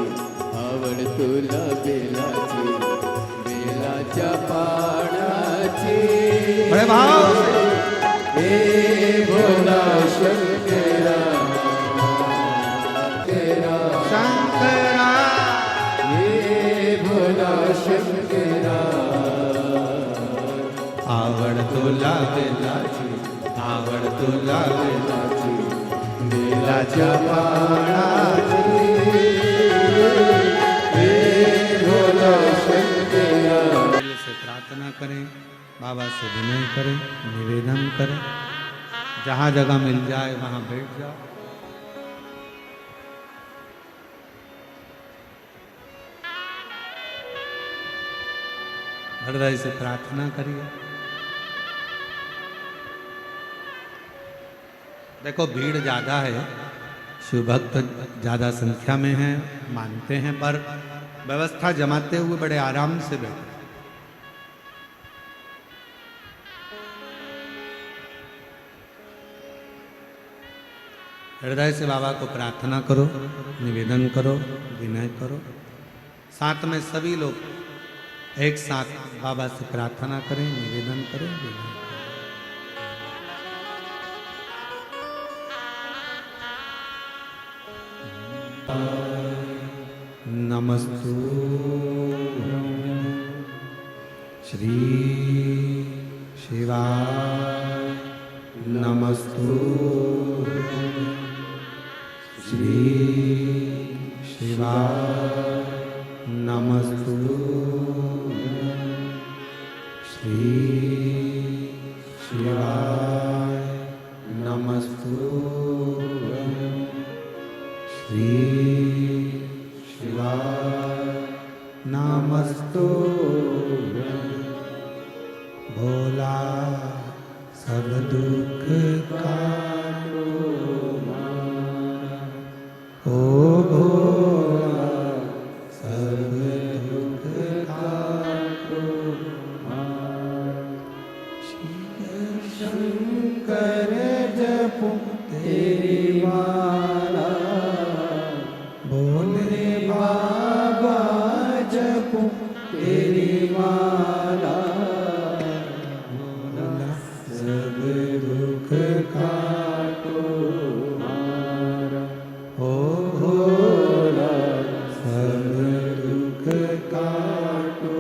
आवड तुला बेलाची, बेलाच्या पानाची, बड़े भाव से। हे भोला शंकरा, शंकरा, हे भोला शंकरा, आवड़ तुला बेलाची, आवड तुला तुला बेलाची बेलाच्या पानाची हे भोला शंकरा दिल से प्रार्थना करें, बाबा से विनय करें, निवेदन करें, जहाँ जगह मिल जाए वहाँ बैठ जाओ। हृदय से प्रार्थना करिए। देखो भीड़ ज़्यादा है, शिव भक्त ज़्यादा संख्या में हैं, मानते हैं, पर व्यवस्था जमाते हुए बड़े आराम से बैठे। हृदय से बाबा को प्रार्थना करो, निवेदन करो, विनय करो। साथ में सभी लोग एक साथ बाबा से प्रार्थना करें, निवेदन करें, विनय करें। नमस्तु श्री शिवाय, नमस्तु श्री शिवाय, नमस्तु श्री शिवाय, नमस्तु श्री शिवाय, नमस्तु भोला सब दुख काटो ओ भोला सब दुख काटो शिव शंकर जपो तेरी माला, भोले बाबा जपो तेरी माला, भोला सब दुख काटो ओ भोला सब दुख काटो।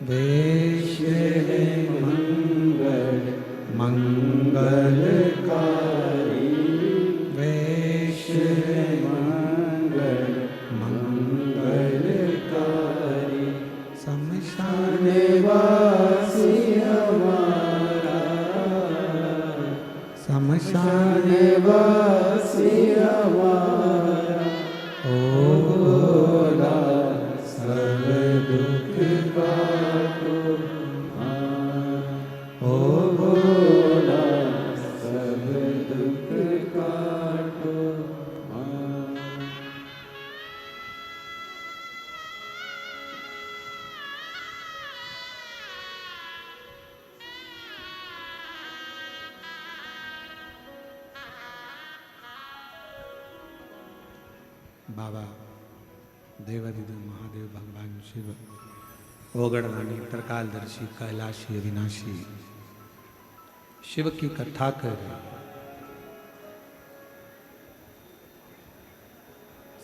वेश है मंगल मंगलकारी, वेश है मंगल मंगलकारी, शमशान वासी हमारा, शमशान वासी हमारा, ओ भोला सब दुख काटो ओ भोला सब दुख काटो। बाबा देवादिदेव महादेव भगवान शिव ओगड़वाणी त्रिकालदर्शी कैलाशी अविनाशी शिव की कथा कर रहे।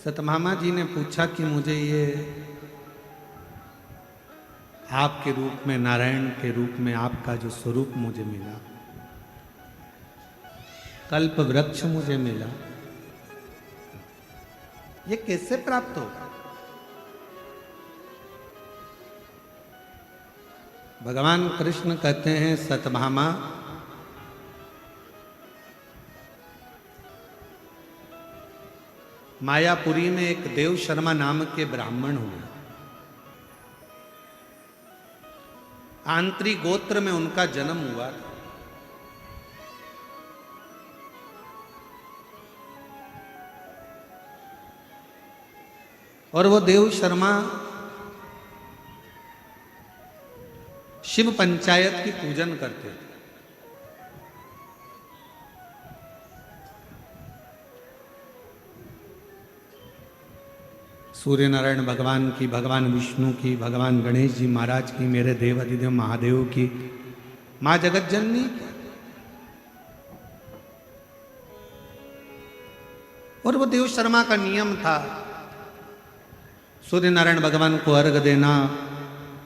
सतमामा जी ने पूछा कि मुझे ये आपके रूप में, नारायण के रूप में आपका जो स्वरूप मुझे मिला, कल्प वृक्ष मुझे मिला, ये कैसे प्राप्त होगा? भगवान कृष्ण कहते हैं सतभामा, मायापुरी में एक देव शर्मा नाम के ब्राह्मण हुए। आंतरी गोत्र में उनका जन्म हुआ था। और वो देव शर्मा शिव पंचायत की पूजन करते थे। सूर्य नारायण भगवान की, भगवान विष्णु की, भगवान गणेश जी महाराज की, मेरे देव अधिदेव महादेव की, मां जगत जननी की। और वो देव शर्मा का नियम था, सूर्य नारायण भगवान को अर्घ देना,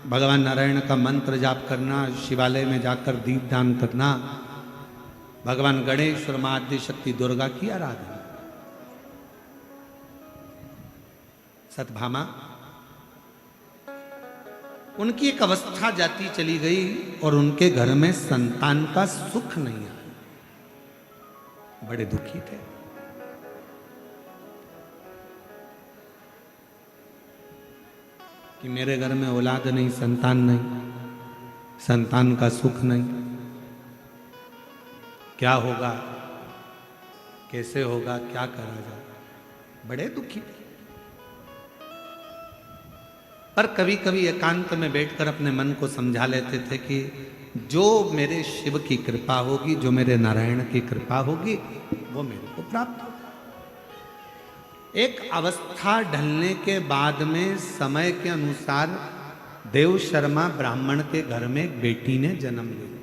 भगवान नारायण का मंत्र जाप करना, शिवालय में जाकर दीपदान करना, भगवान गणेश और मां आद्य शक्ति दुर्गा की आराधना। सतभामा, उनकी एक अवस्था जाती चली गई और उनके घर में संतान का सुख नहीं आया। बड़े दुखी थे। कि मेरे घर में औलाद नहीं, संतान नहीं, संतान का सुख नहीं, क्या होगा, कैसे होगा, क्या करा जाए। बड़े दुखी थे। पर कभी कभी एकांत में बैठकर अपने मन को समझा लेते थे कि जो मेरे शिव की कृपा होगी, जो मेरे नारायण की कृपा होगी, वो मेरे को प्राप्त होगा। एक अवस्था ढलने के बाद में समय के अनुसार देव शर्मा ब्राह्मण के घर में एक बेटी ने जन्म लिया।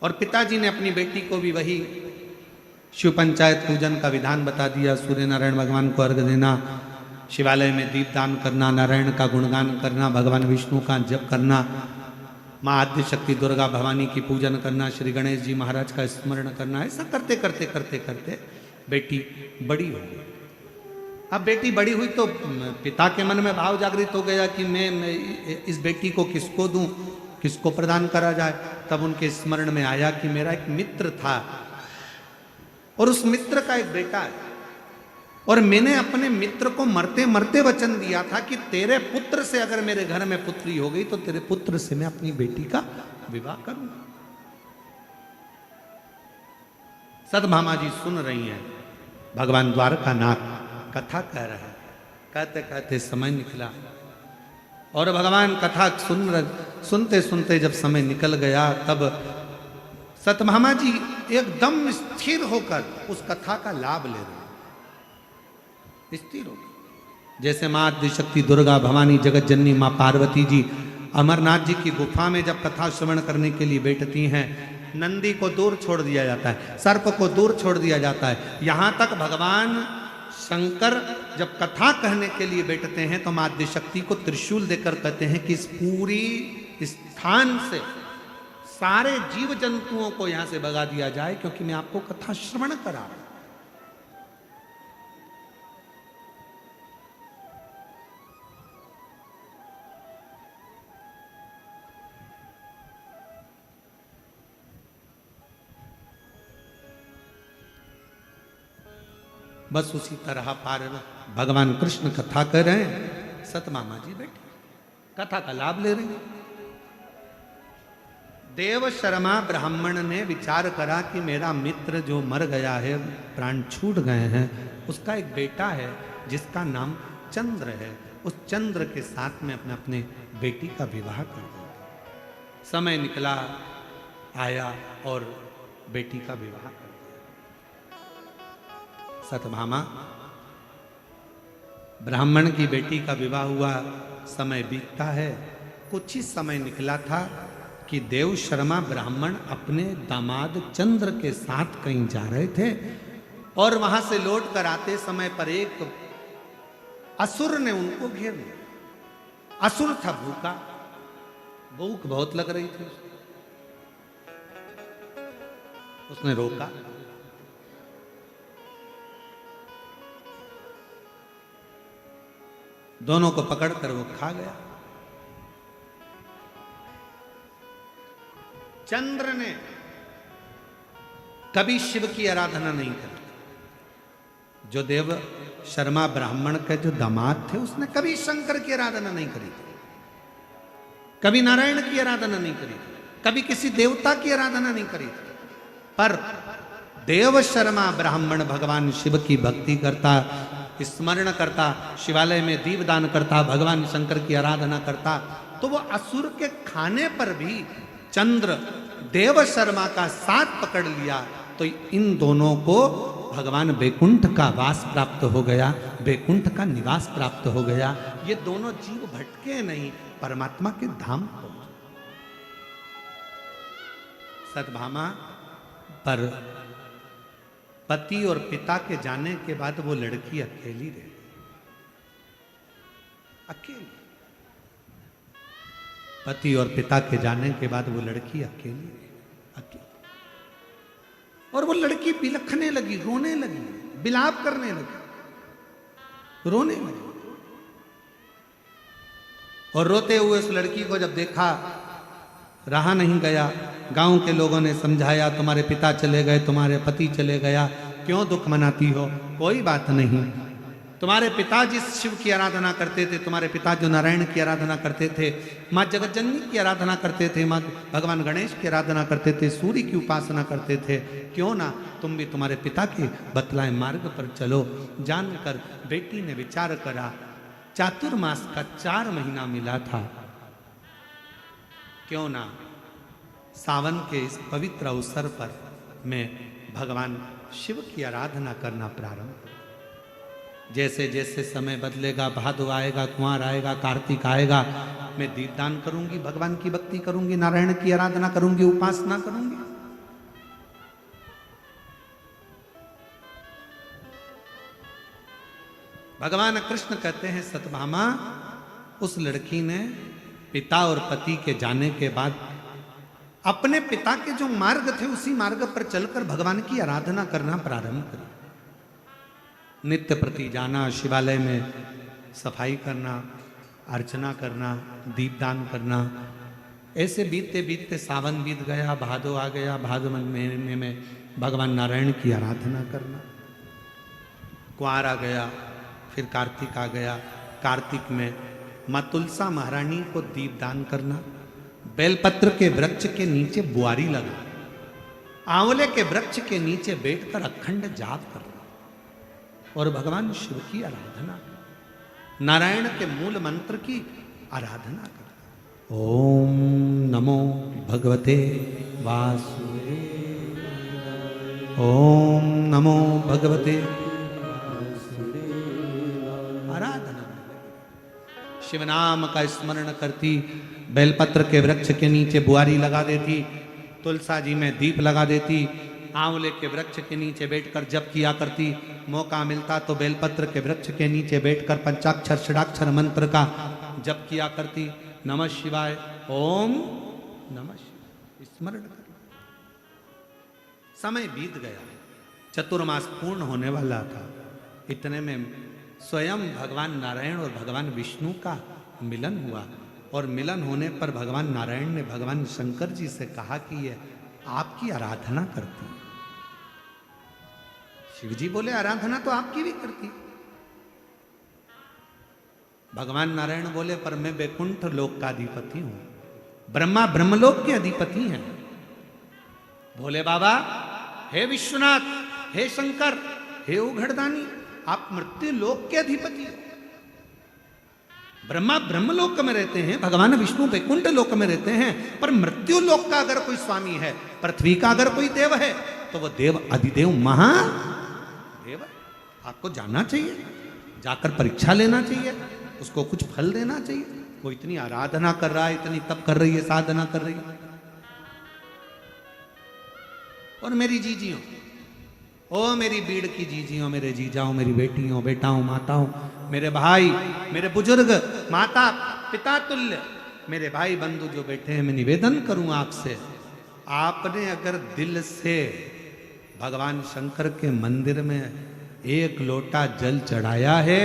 और पिताजी ने अपनी बेटी को भी वही शिव पंचायत पूजन का विधान बता दिया। सूर्य नारायण भगवान को अर्घ देना, शिवालय में दीपदान करना, नारायण का गुणगान करना, भगवान विष्णु का जप करना, मां आद्य शक्ति दुर्गा भवानी की पूजन करना, श्री गणेश जी महाराज का स्मरण करना। ऐसा करते करते करते करते बेटी बड़ी हो गई। अब बेटी बड़ी हुई तो पिता के मन में भाव जागृत हो गया कि मैं इस बेटी को किसको दूं, किसको प्रदान करा जाए। तब उनके स्मरण में आया कि मेरा एक मित्र था और उस मित्र का एक बेटा है, और मैंने अपने मित्र को मरते मरते वचन दिया था कि तेरे पुत्र से अगर मेरे घर में पुत्री हो गई तो तेरे पुत्र से मैं अपनी बेटी का विवाह करूंगा। सतभामा जी सुन रही हैं, भगवान द्वारकानाथ कथा कह रहे हैं। कहते कहते समय निकला और भगवान कथा सुनते सुनते जब समय निकल गया, तब सतभामा जी एकदम स्थिर होकर उस कथा का लाभ ले रहे, स्थिर हो गई। जैसे मां आद्य शक्ति दुर्गा भवानी जगत जननी मां पार्वती जी अमरनाथ जी की गुफा में जब कथा श्रवण करने के लिए बैठती हैं, नंदी को दूर छोड़ दिया जाता है, सर्प को दूर छोड़ दिया जाता है। यहां तक भगवान शंकर जब कथा कहने के लिए बैठते हैं तो मां आद्य शक्ति को त्रिशूल देकर कहते हैं कि इस पूरी स्थान से सारे जीव जंतुओं को यहां से भगा दिया जाए, क्योंकि मैं आपको कथा श्रवण करा रहा हूं। बस उसी तरह पार भगवान कृष्ण कथा कर रहे हैं, सतमामा जी बैठे कथा का लाभ ले रहे हैं। देव शर्मा ब्राह्मण ने विचार करा कि मेरा मित्र जो मर गया है, प्राण छूट गए हैं, उसका एक बेटा है जिसका नाम चंद्र है, उस चंद्र के साथ में अपने बेटी का विवाह कर दूंगा। समय निकला आया और बेटी का विवाह कर दिया। सतभामा ब्राह्मण की बेटी का विवाह हुआ, समय बीतता है। कुछ ही समय निकला था कि देव शर्मा ब्राह्मण अपने दामाद चंद्र के साथ कहीं जा रहे थे और वहां से लौट कर आते समय पर एक असुर ने उनको घेर लिया। असुर था भूखा, भूख बहुत लग रही थी, उसने रोका। दोनों को पकड़कर वो खा गया। चंद्र ने कभी शिव की आराधना नहीं करी। जो देव शर्मा ब्राह्मण के जो दामाद थे, उसने कभी शंकर की आराधना नहीं करी थी, कभी नारायण की आराधना नहीं करी थी, कभी किसी देवता की आराधना नहीं करी थी। पर देव शर्मा ब्राह्मण भगवान शिव की भक्ति करता, स्मरण करता, शिवालय में दीपदान करता, भगवान शंकर की आराधना करता, तो वो असुर के खाने पर भी चंद्र देव शर्मा का साथ पकड़ लिया। तो इन दोनों को भगवान बैकुंठ का वास प्राप्त हो गया, बैकुंठ का निवास प्राप्त हो गया। ये दोनों जीव भटके नहीं, परमात्मा के धाम पहुंचे। सतभामा पर पति और पिता के जाने के बाद वो लड़की अकेली रह गई, अकेली। पति और पिता के जाने के बाद वो लड़की अकेली रही, अकेली। और वो लड़की बिलखने लगी, रोने लगी, बिलाप करने लगी, रोने लगी। और रोते हुए उस लड़की को जब देखा, रहा नहीं गया। गांव के लोगों ने समझाया, तुम्हारे पिता चले गए, तुम्हारे पति चले गया, क्यों दुख मनाती हो? कोई बात नहीं, तुम्हारे पिता जिस शिव की आराधना करते थे, तुम्हारे पिता जो नारायण की आराधना करते थे, माँ जगतजननी की आराधना करते थे, माँ भगवान गणेश की आराधना करते थे, सूर्य की उपासना करते थे, क्यों ना तुम भी तुम्हारे पिता के बतलाए मार्ग पर चलो। जानकर बेटी ने विचार करा। चातुर्मास का 4 महीना मिला था, क्यों ना सावन के इस पवित्र अवसर पर मैं भगवान शिव की आराधना करना प्रारंभ करूं। जैसे जैसे समय बदलेगा, भादो आएगा, कुंवर आएगा, कार्तिक आएगा, मैं दीपदान करूंगी, भगवान की भक्ति करूंगी, नारायण की आराधना करूंगी, उपासना करूंगी। भगवान कृष्ण कहते हैं, सत्यभामा, उस लड़की ने पिता और पति के जाने के बाद अपने पिता के जो मार्ग थे उसी मार्ग पर चलकर भगवान की आराधना करना प्रारंभ करी। नित्य प्रति जाना, शिवालय में सफाई करना, अर्चना करना, दीपदान करना। ऐसे बीतते बीतते सावन बीत गया, भादो आ गया, भादो महीने में भगवान नारायण की आराधना करना। कुंवर आ गया, फिर कार्तिक आ गया, कार्तिक में माँ तुलसा महारानी को दीपदान करना, बेलपत्र के वृक्ष के नीचे बुआरी लगा, आंवले के वृक्ष के नीचे बैठकर अखंड जाप करना और भगवान शिव की आराधना, नारायण के मूल मंत्र की आराधना करना। ओम नमो भगवते वासुदेवाय, ओम नमो भगवते आराधना। शिव नाम का स्मरण करती, बेलपत्र के वृक्ष के नीचे बुआरी लगा देती, तुलसा जी में दीप लगा देती, आंवले के वृक्ष के नीचे बैठकर जप किया करती। मौका मिलता तो बेलपत्र के वृक्ष के नीचे बैठकर पंचाक्षर षडाक्षर मंत्र का जप किया करती। नमः शिवाय, ओम नमः शिवाय स्मरण कर। समय बीत गया, चतुर्मास पूर्ण होने वाला था। इतने में स्वयं भगवान नारायण और भगवान विष्णु का मिलन हुआ और मिलन होने पर भगवान नारायण ने भगवान शंकर जी से कहा कि ये आपकी आराधना करती। शिव जी बोले, आराधना तो आपकी भी करती। भगवान नारायण बोले, पर मैं वैकुंठ लोक का अधिपति हूं, ब्रह्मा ब्रह्मलोक के अधिपति हैं। भोले बाबा, हे विश्वनाथ, हे शंकर, हे उघड़दानी, आप मृत्यु लोक के अधिपति हो। ब्रह्मा ब्रह्मलोक में रहते हैं, भगवान विष्णु वैकुंठ लोक में रहते हैं, पर मृत्यु लोक का अगर कोई स्वामी है, पृथ्वी का अगर कोई देव है, तो वो देव अधिदेव महादेव। आपको जानना चाहिए, जाकर परीक्षा लेना चाहिए, उसको कुछ फल देना चाहिए। वो इतनी आराधना कर रहा है, इतनी तप कर रही है, साधना कर रही है। और मेरी जीजियों, ओ मेरी बीड़ की जीजियों, मेरे जीजाओं, मेरी बेटियों, बेटाओं, माताओं, मेरे भाई, मेरे बुजुर्ग, माता पिता तुल्य मेरे भाई बंधु जो बैठे हैं, मैं निवेदन करूं आपसे, आपने अगर दिल से भगवान शंकर के मंदिर में 1 लोटा जल चढ़ाया है,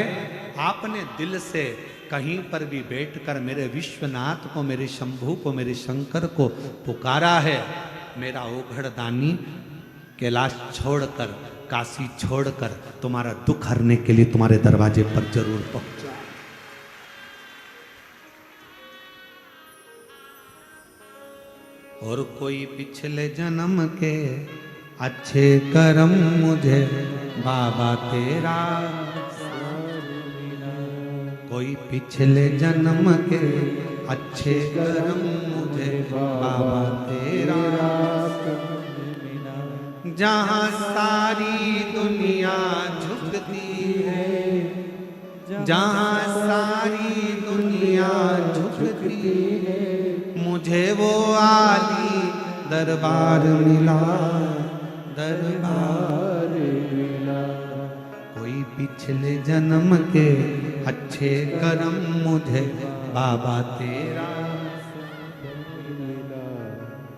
आपने दिल से कहीं पर भी बैठकर मेरे विश्वनाथ को, मेरे शंभू को, मेरे शंकर को पुकारा है, मेरा ओघड़दानी कैलाश छोड़कर, काशी छोड़कर तुम्हारा दुख हरने के लिए तुम्हारे दरवाजे पर जरूर पहुंचा। और कोई पिछले जन्म के अच्छे कर्म मुझे बाबा तेरा, कोई पिछले जन्म के अच्छे कर्म मुझे बाबा तेरा, जहाँ सारी दुनिया झुकती है, जहाँ सारी दुनिया झुकती है, मुझे वो आली दरबार मिला, दरबार पिछले जन्म के अच्छे कर्म मुझे बाबा तेरा।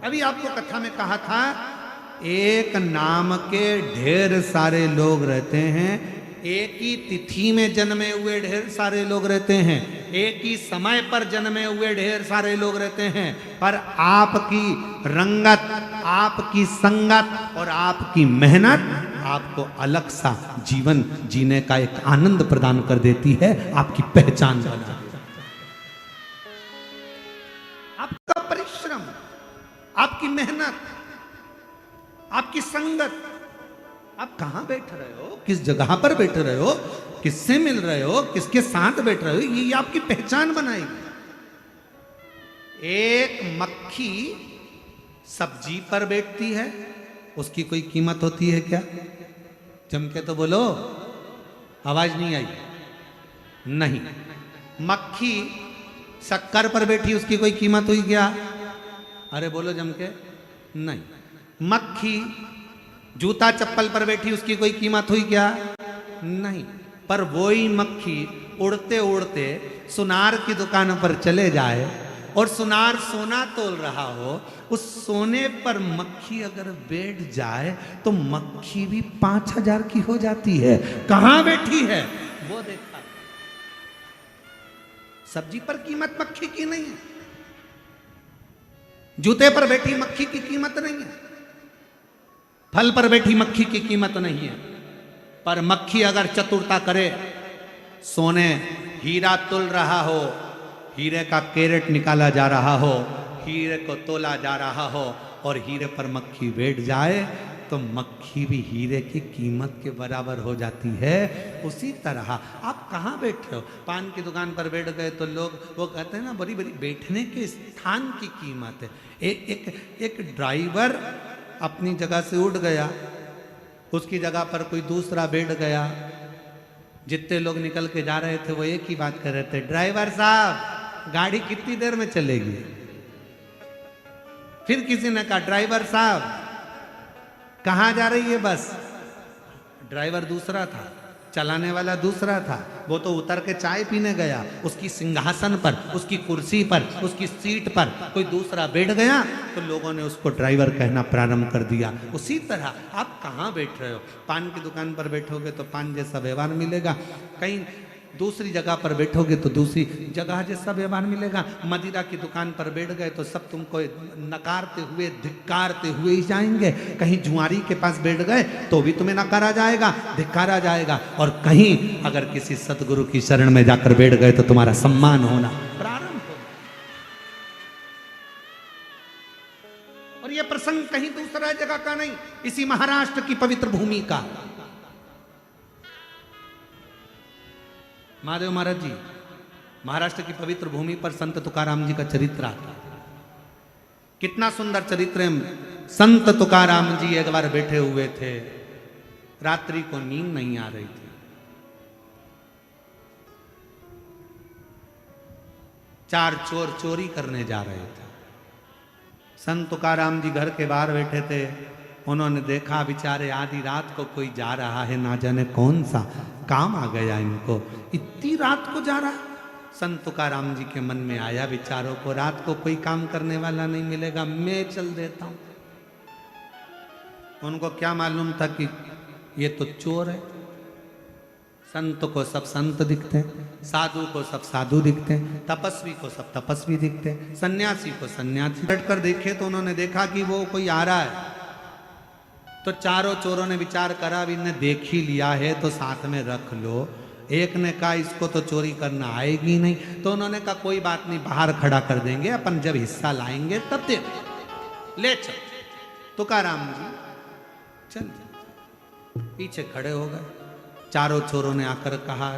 अभी आपको कथा में कहा था एक नाम के ढेर सारे लोग रहते हैं, एक ही तिथि में जन्मे हुए ढेर सारे लोग रहते हैं, एक ही समय पर जन्मे हुए ढेर सारे लोग रहते हैं, पर आपकी रंगत, आपकी संगत और आपकी मेहनत आपको अलग सा जीवन जीने का एक आनंद प्रदान कर देती है, आपकी पहचान बना देती है। आपका परिश्रम, आपकी मेहनत, आपकी संगत, आप कहां बैठ रहे हो, किस जगह पर बैठ रहे हो, किससे मिल रहे हो, किसके साथ बैठ रहे हो, ये आपकी पहचान बनाएगी। एक मक्खी सब्जी पर बैठती है, उसकी कोई कीमत होती है क्या? जम के तो बोलो, आवाज नहीं आई। नहीं। मक्खी शक्कर पर बैठी, उसकी कोई कीमत हुई क्या? अरे बोलो जम के, नहीं। मक्खी जूता चप्पल पर बैठी, उसकी कोई कीमत हुई क्या? नहीं। पर वही मक्खी उड़ते उड़ते सुनार की दुकान पर चले जाए और सुनार सोना तोल रहा हो, उस सोने पर मक्खी अगर बैठ जाए तो मक्खी भी 5,000 की हो जाती है। कहां बैठी है वो देखा। सब्जी पर कीमत मक्खी की नहीं है, जूते पर बैठी मक्खी की कीमत नहीं है, फल पर बैठी मक्खी की कीमत नहीं है। पर मक्खी अगर चतुरता करे, सोने हीरा तुल रहा हो, हीरे का कैरेट निकाला जा रहा हो, हीरे को तोला जा रहा हो और हीरे पर मक्खी बैठ जाए तो मक्खी भी हीरे की कीमत के बराबर हो जाती है। उसी तरह आप कहाँ बैठ रहे हो? पान की दुकान पर बैठ गए तो लोग वो कहते हैं ना, बड़ी बड़ी बैठने के स्थान की कीमत है। एक ड्राइवर अपनी जगह से उठ गया, उसकी जगह पर कोई दूसरा बैठ गया, जितने लोग निकल के जा रहे थे वो एक ही बात कर रहे थे, ड्राइवर साहब गाड़ी कितनी देर में चलेगी? फिर किसी ने कहा, ड्राइवर साहब कहां जा रही है बस? ड्राइवर दूसरा था, चलाने वाला दूसरा था, वो तो उतर के चाय पीने गया, उसकी सिंहासन पर, उसकी कुर्सी पर, उसकी सीट पर कोई दूसरा बैठ गया तो लोगों ने उसको ड्राइवर कहना प्रारंभ कर दिया। उसी तरह आप कहाँ बैठ रहे हो? पान की दुकान पर बैठोगे तो पान जैसा व्यवहार मिलेगा, कहीं दूसरी जगह पर बैठोगे तो दूसरी जगह जैसा व्यवहार मिलेगा। मदिरा की दुकान पर बैठ गए तो सब तुमको नकारते हुए, धिक्कारते हुए ही जाएंगे। कहीं जुआरी के पास बैठ गए तो भी तुम्हें नकारा जाएगा, धिक्कारा जाएगा। और कहीं अगर किसी सतगुरु की शरण में जाकर बैठ गए तो तुम्हारा सम्मान होना प्रारंभ हो। और यह प्रसंग कहीं दूसरा जगह का नहीं, इसी महाराष्ट्र की पवित्र भूमि का। महादेव महाराज जी, महाराष्ट्र की पवित्र भूमि पर संत तुकाराम जी का चरित्र आता है। कितना सुंदर चरित्र है। संत तुकाराम जी एक बार बैठे हुए थे, रात्रि को नींद नहीं आ रही थी। चार चोर चोरी करने जा रहे थे। संत तुकाराम जी घर के बाहर बैठे थे, उन्होंने देखा बेचारे आधी रात को कोई जा रहा है, ना जाने कौन सा काम आ गया इनको, इतनी रात को जा रहा। संत तुकाराम जी के मन में आया, बेचारों को रात को कोई काम करने वाला नहीं मिलेगा, मैं चल देता हूं। उनको क्या मालूम था कि ये तो चोर है। संत को सब संत दिखते हैं, साधु को सब साधु दिखते हैं, तपस्वी को सब तपस्वी दिखते हैं, सन्यासी को सन्यासी। बैठकर देखे तो उन्होंने देखा कि वो कोई आ रहा है। तो चारों चोरों ने विचार करा, अब इन्हें देख ही लिया है तो साथ में रख लो। एक ने कहा इसको तो चोरी करना आएगी नहीं, तो उन्होंने कहा कोई बात नहीं, बाहर खड़ा कर देंगे, अपन जब हिस्सा लाएंगे तब दे ले चल। तुकाराम जी चल पीछे खड़े हो गए। चारों चोरों ने आकर कहा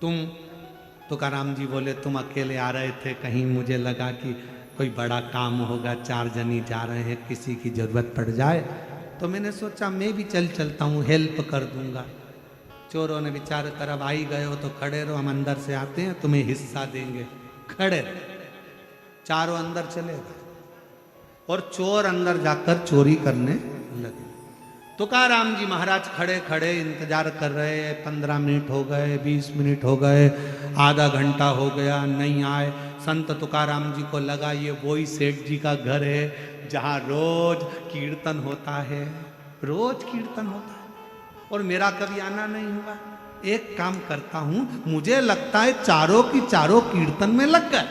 तुम? तुकाराम जी बोले तुम अकेले आ रहे थे, कहीं मुझे लगा कि कोई बड़ा काम होगा, चार जनी जा रहे हैं, किसी की जरूरत पड़ जाए तो मैंने सोचा मैं भी चलता हूँ, हेल्प कर दूंगा। चोरों ने विचार कर, अब आई गए हो तो खड़े रहो, हम अंदर से आते हैं, तुम्हें हिस्सा देंगे, खड़े रहो। चारों अंदर चले गए और चोर अंदर जाकर चोरी करने लगे। तुकाराम जी महाराज खड़े खड़े इंतजार कर रहे, 15 मिनट हो गए, 20 मिनट हो गए, आधा घंटा हो गया, नहीं आए। संत तुकाराम जी को लगा ये वही सेठ जी का घर है जहाँ रोज कीर्तन होता है, रोज कीर्तन होता है और मेरा कभी आना नहीं हुआ। एक काम करता हूं, मुझे लगता है चारों की चारों कीर्तन में लग गए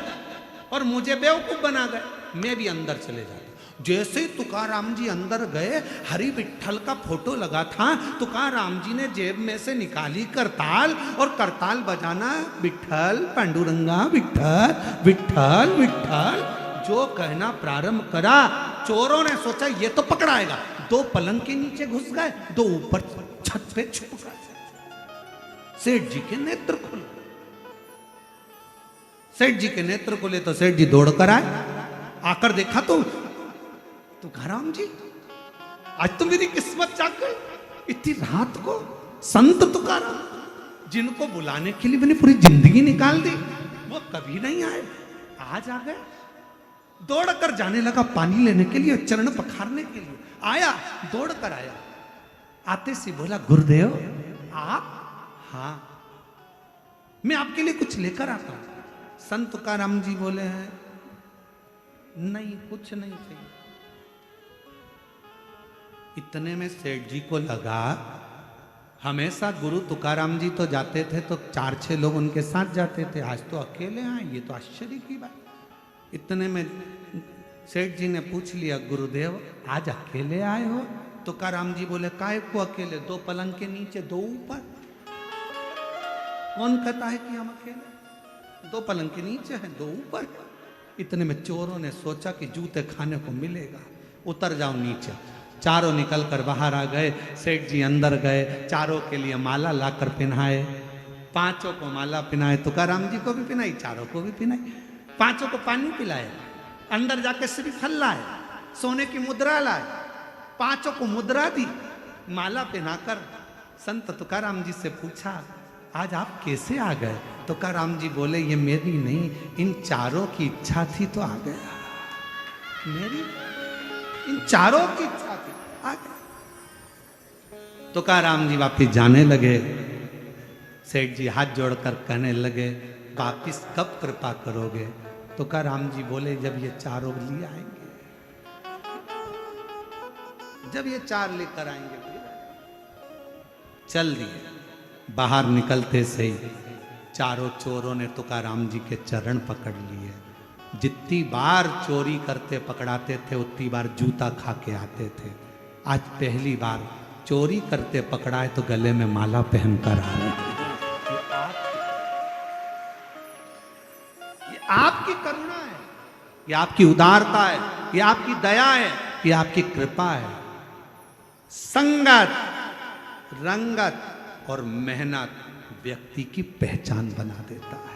और मुझे बेवकूफ बना गए, मैं भी अंदर चले जाता। जैसे ही तुकाराम जी अंदर गए, हरि विठल का फोटो लगा था, तुकाराम जी ने जेब में से निकाली करताल और करताल बजाना, विठल पांडुरंगा विठल विठल विठल जो कहना प्रारंभ करा। चोरों ने सोचा ये तो पकड़ाएगा, 2 पलंग के नीचे घुस गए, 2 ऊपर छत पे छुप गए। सेठ जी के नेत्र खुले, सेठ जी के नेत्र खुले तो सेठ जी दौड़ कर आए। आकर देखा तो तुकाराम जी, आज तो मेरी किस्मत जाग गई। इतनी रात को संत तुकाराम, जिनको बुलाने के लिए मैंने पूरी जिंदगी निकाल दी, वो कभी नहीं आए, आज आ गए। दौड़ कर जाने लगा पानी लेने के लिए, चरण पखारने के लिए आया, दौड़ कर आया। आते से बोला, गुरुदेव आप? हाँ, मैं आपके लिए कुछ लेकर आता हूं। संत तुकाराम जी बोले हैं, नहीं कुछ नहीं चाहिए। इतने में सेठ जी को लगा, हमेशा गुरु तुकाराम जी तो जाते थे तो 4-6 लोग उनके साथ जाते थे, आज तो अकेले आए, ये तो आश्चर्य की बात। इतने में सेठ जी ने पूछ लिया, गुरुदेव आज अकेले आए हो? तुकाराम जी बोले, काहे को अकेले, 2 पलंग के नीचे 2 ऊपर, कौन कहता है कि हम अकेले? 2 पलंग के नीचे हैं, 2 ऊपर। इतने में चोरों ने सोचा कि जूते खाने को मिलेगा, उतर जाओ नीचे। चारों निकल कर बाहर आ गए। सेठ जी अंदर गए, चारों के लिए माला लाकर पहनाए, 5 को माला पहनाए, तुकाराम जी को भी पहनाई, चारों को भी पहनाई, 5 को पानी पिलाए, अंदर जाके श्रीफल लाए, सोने की मुद्रा लाए, 5 को मुद्रा दी, माला पहनाकर संत तुकाराम जी से पूछा, आज आप कैसे आ गए? तुकाराम जी बोले, ये मेरी नहीं, इन चारों की इच्छा थी तो आ गया। मेरी, इन चारों की इच्छा थी, आ गया। तुकाराम जी वापिस जाने लगे। सेठ जी हाथ जोड़कर कहने लगे, वापिस कब कृपा करोगे? तुकाराम जी बोले, जब ये चारों लिए आएंगे, जब ये 4 लेकर आएंगे। चल दिए। बाहर निकलते से ही चारों चोरों ने तुकाराम जी के चरण पकड़ लिए। जितनी बार चोरी करते पकड़ाते थे उतनी बार जूता खा के आते थे। आज पहली बार चोरी करते पकड़ाए तो गले में माला पहनकर आ रहे हैं। ये आपकी करुणा है, ये आपकी उदारता है, ये आपकी दया है, ये आपकी कृपा है। संगत, रंगत और मेहनत व्यक्ति की पहचान बना देता है।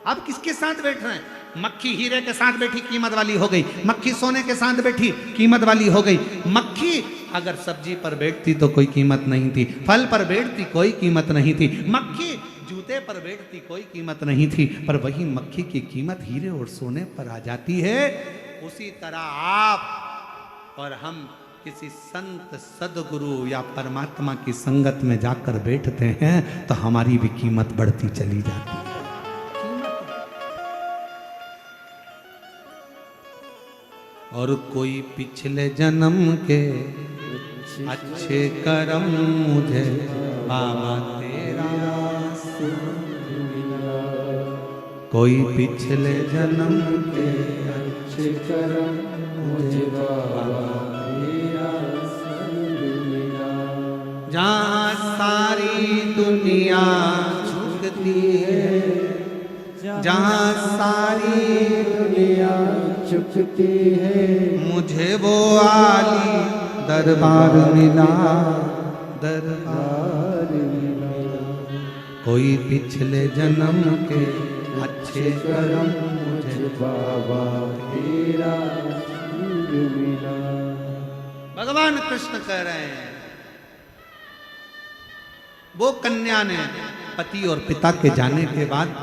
आप किसके साथ बैठ रहे हैं? मक्खी हीरे के साथ बैठी कीमत वाली हो गई, मक्खी सोने के साथ बैठी कीमत वाली हो गई। मक्खी अगर सब्जी पर बैठती तो कोई कीमत नहीं थी, फल पर बैठती कोई कीमत नहीं थी, मक्खी जूते पर बैठती कोई कीमत नहीं थी, पर वही मक्खी की कीमत हीरे और सोने पर आ जाती है। उसी तरह आप और हम किसी संत सदगुरु या परमात्मा की संगत में जाकर बैठते हैं तो हमारी भी कीमत बढ़ती चली जाती है। और कोई पिछले जन्म के अच्छे कर्म मुझे बाबा तेरा, कोई पिछले जन्म के अच्छे कर्म मुझे बाबा तेरा संग मिला। जहाँ सारी दुनिया झुकती है, जहाँ सारी दुनिया झुकती है, मुझे वो आली दरबार मिला, दरबार मिला। कोई पिछले जन्म के अच्छे कर्म मुझे बाबा तेरा संग मिला। भगवान कृष्ण कह रहे हैं, वो कन्या ने पति और पिता के जाने के बाद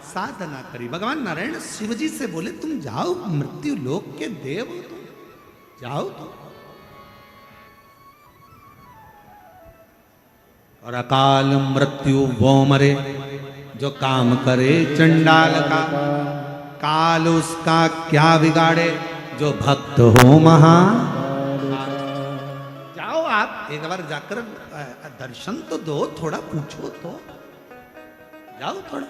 साधना करी। भगवान नारायण शिव जी से बोले, तुम जाओ, मृत्यु लोक के देव हो तुम, जाओ तुम। और अकाल मृत्यु वो मरे जो काम करे चंडाल का, काल उसका क्या बिगाड़े जो भक्त हो महा। जाओ आप एक बार जाकर दर्शन तो दो, थोड़ा पूछो तो, जाओ थोड़ा।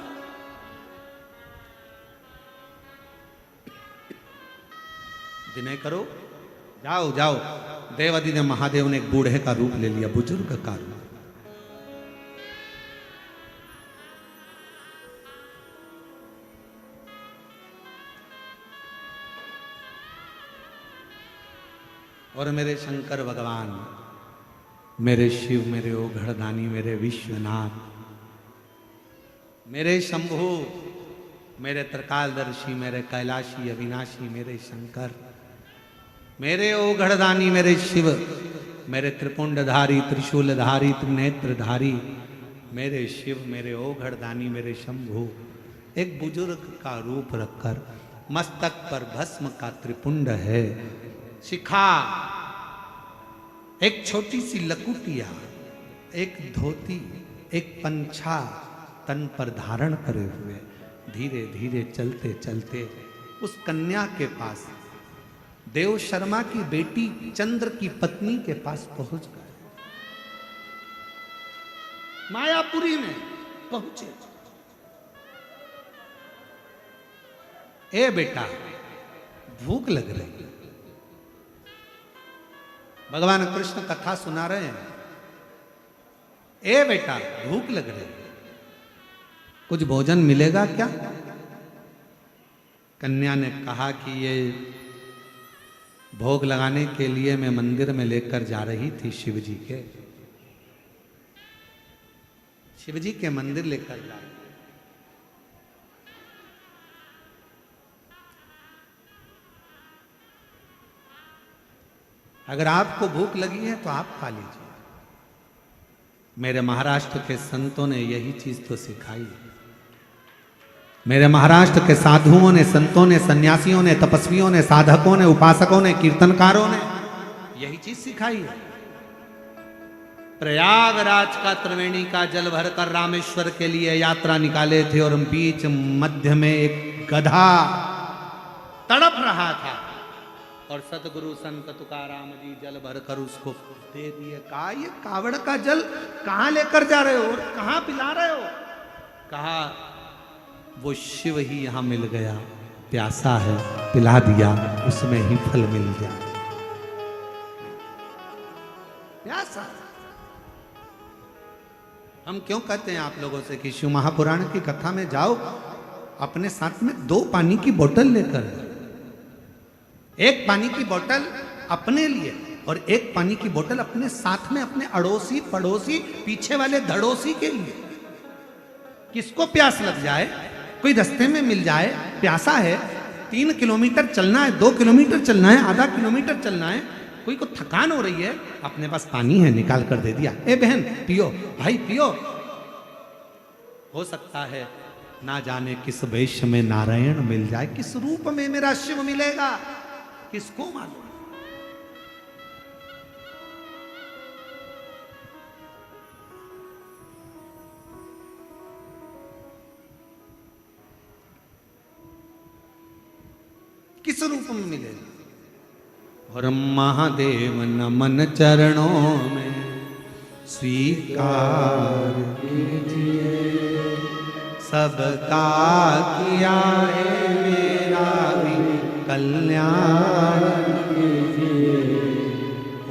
विनय करो, जाओ जाओ। देवादि ने महादेव ने एक बूढ़े का रूप ले लिया, बुजुर्ग का रूप। और मेरे शंकर भगवान, मेरे शिव, मेरे ओघड़दानी, मेरे विश्वनाथ, मेरे शंभु, मेरे त्रिकालदर्शी, मेरे कैलाशी अविनाशी, मेरे शंकर, मेरे ओघड़दानी, मेरे शिव, मेरे त्रिपुंडधारी, त्रिशूलधारी, त्रिनेत्रधारी, मेरे शिव, मेरे ओघड़दानी, मेरे शंभु, एक बुजुर्ग का रूप रखकर मस्तक पर भस्म का त्रिपुंड है, शिखा, एक छोटी सी लकुटिया, एक धोती, एक पंछा तन पर धारण करे हुए धीरे धीरे चलते चलते उस कन्या के पास, देव शर्मा की बेटी चंद्र की पत्नी के पास पहुंच गए। मायापुरी में पहुंचे। ए बेटा, भूख लग रही। भगवान कृष्ण कथा सुना रहे हैं। ए बेटा, भूख लग रही, कुछ भोजन मिलेगा क्या? कन्या ने कहा कि ये भोग लगाने के लिए मैं मंदिर में लेकर जा रही थी शिव जी के, शिव जी के मंदिर लेकर जा रही। अगर आपको भूख लगी है तो आप खा लीजिए। मेरे महाराष्ट्र के संतों ने यही चीज तो सिखाई है। मेरे महाराष्ट्र के साधुओं ने, संतों ने, सन्यासियों ने, तपस्वियों ने, साधकों ने, उपासकों ने, कीर्तनकारों ने यही चीज सिखाई है। प्रयागराज का त्रिवेणी का जल भरकर रामेश्वर के लिए यात्रा निकाले थे और बीच मध्य में एक गधा तड़प रहा था और सतगुरु संत तुकाराम जी जल भरकर उसको दे दिए। कहा, ये कावड़ का जल कहां लेकर जा रहे हो और कहां पिला रहे हो? कहा, वो शिव ही यहां मिल गया, प्यासा है, पिला दिया, उसमें ही फल मिल गया। प्यासा। हम क्यों कहते हैं आप लोगों से कि शिव महापुराण की कथा में जाओ, अपने साथ में 2 पानी की बोतल लेकर, एक पानी की बोतल अपने लिए और एक पानी की बोतल अपने साथ में अपने अड़ोसी पड़ोसी पीछे वाले धड़ोसी के लिए। किसको प्यास लग जाए, कोई रास्ते में मिल जाए, प्यासा है, 3 किलोमीटर चलना है, 2 किलोमीटर चलना है, आधा किलोमीटर चलना है, कोई को थकान हो रही है, अपने पास पानी है, निकाल कर दे दिया, ए बहन पियो, भाई पियो। हो सकता है ना जाने किस वेश में नारायण मिल जाए, किस रूप में मेरा शिव मिलेगा, किसको मालूम। किस रूप में मिलेगा। और महादेव नमन चरणों में स्वीकार कीजिए, सबका किया है मेरा भी कल्याण कीजिए,